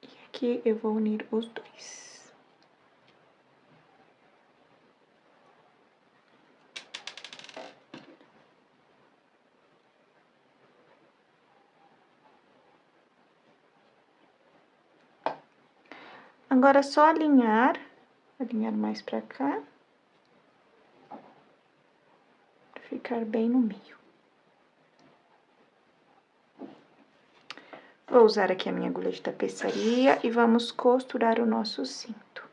E aqui eu vou unir os dois. Agora, é só alinhar mais pra cá, pra ficar bem no meio. Vou usar aqui a minha agulha de tapeçaria e vamos costurar o nosso cinto.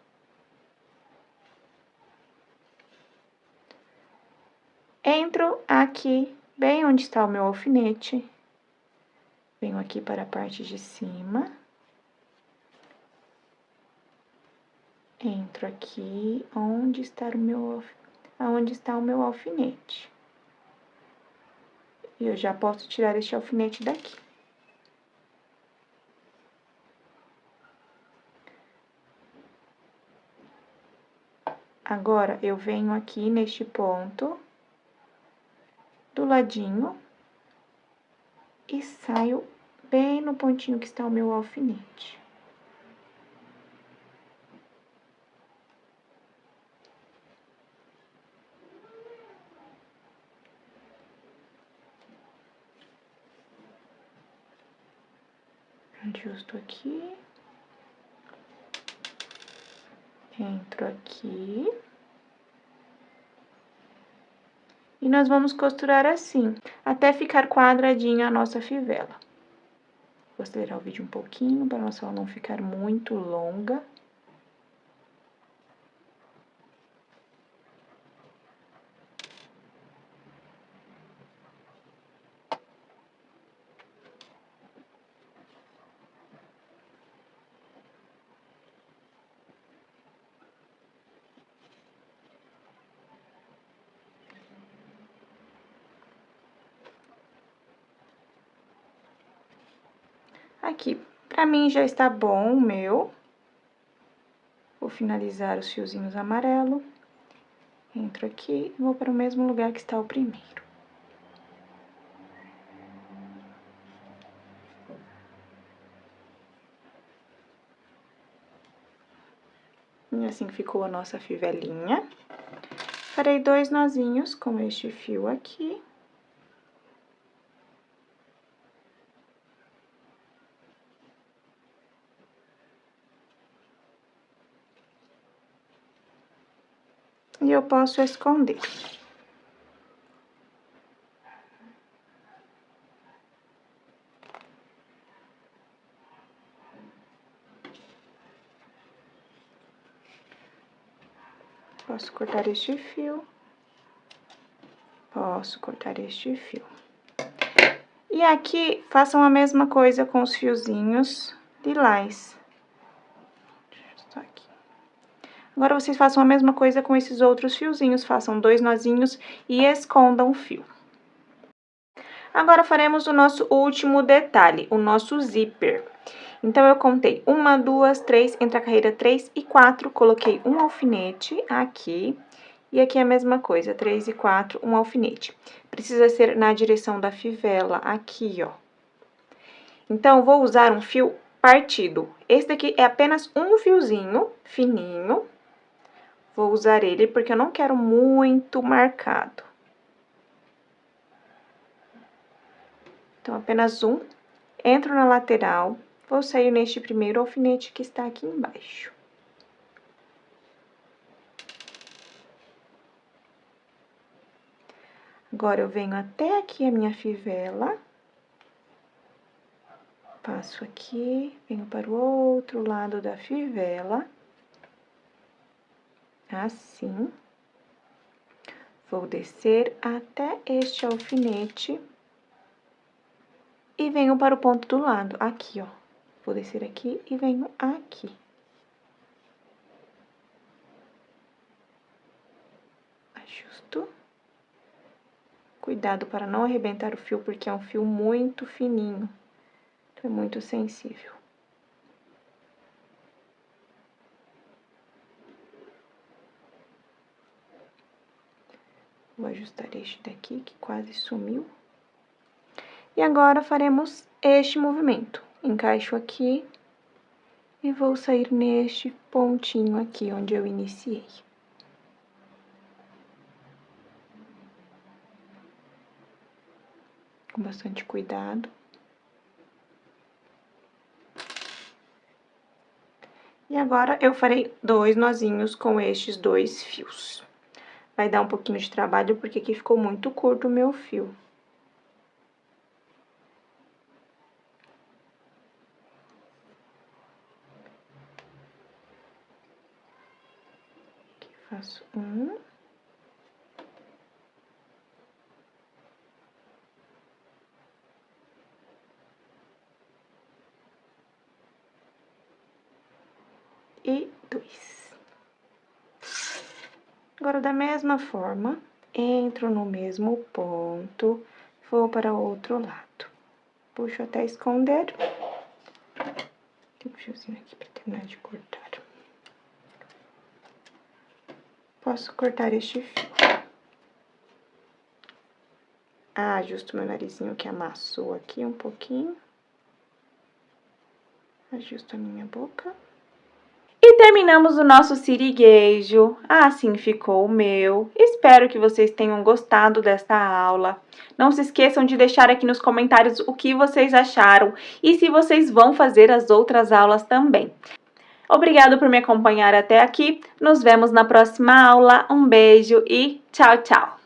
Entro aqui, bem onde está o meu alfinete, venho aqui para a parte de cima. Entro aqui onde está o meu alfinete. E eu já posso tirar este alfinete daqui. Agora, eu venho aqui neste ponto, do ladinho, e saio bem no pontinho que está o meu alfinete. Ajusto aqui. Entro aqui. E nós vamos costurar assim, até ficar quadradinha a nossa fivela. Vou acelerar o vídeo um pouquinho, para nossa ela não ficar muito longa. Aqui, pra mim já está bom o meu. Vou finalizar os fiozinhos amarelo. Entro aqui e vou para o mesmo lugar que está o primeiro. E assim ficou a nossa fivelinha. Farei 2 nozinhos com este fio aqui. E eu posso esconder. Posso cortar este fio. Posso cortar este fio. E aqui, façam a mesma coisa com os fiozinhos lilás. Agora, vocês façam a mesma coisa com esses outros fiozinhos, façam 2 nozinhos e escondam o fio. Agora, faremos o nosso último detalhe, o nosso zíper. Então, eu contei 1, 2, 3, entre a carreira 3 e 4, coloquei um alfinete aqui. E aqui é a mesma coisa, 3 e 4, um alfinete. Precisa ser na direção da fivela, aqui, ó. Então, vou usar um fio partido. Esse daqui é apenas um fiozinho fininho. Vou usar ele porque eu não quero muito marcado. Então, apenas um. Entro na lateral, vou sair neste primeiro alfinete que está aqui embaixo. Agora, eu venho até aqui a minha fivela. Passo aqui, venho para o outro lado da fivela. Assim. Vou descer até este alfinete. E venho para o ponto do lado, aqui, ó. Vou descer aqui e venho aqui. Ajusto. Cuidado para não arrebentar o fio, porque é um fio muito fininho. Então, é muito sensível. Vou ajustar este daqui, que quase sumiu. E agora, faremos este movimento. Encaixo aqui e vou sair neste pontinho aqui, onde eu iniciei. Com bastante cuidado. E agora, eu farei 2 nozinhos com estes 2 fios. Vai dar um pouquinho de trabalho, porque aqui ficou muito curto o meu fio. Aqui faço um. E 2. Agora, da mesma forma, entro no mesmo ponto, vou para o outro lado. Puxo até esconder. Tem um fiozinho aqui para terminar de cortar. Posso cortar este fio. Ajusto meu narizinho que amassou aqui um pouquinho. Ajusto a minha boca. E terminamos o nosso siriguejo. Assim ficou o meu. Espero que vocês tenham gostado desta aula. Não se esqueçam de deixar aqui nos comentários o que vocês acharam e se vocês vão fazer as outras aulas também. Obrigado por me acompanhar até aqui. Nos vemos na próxima aula. Um beijo e tchau, tchau!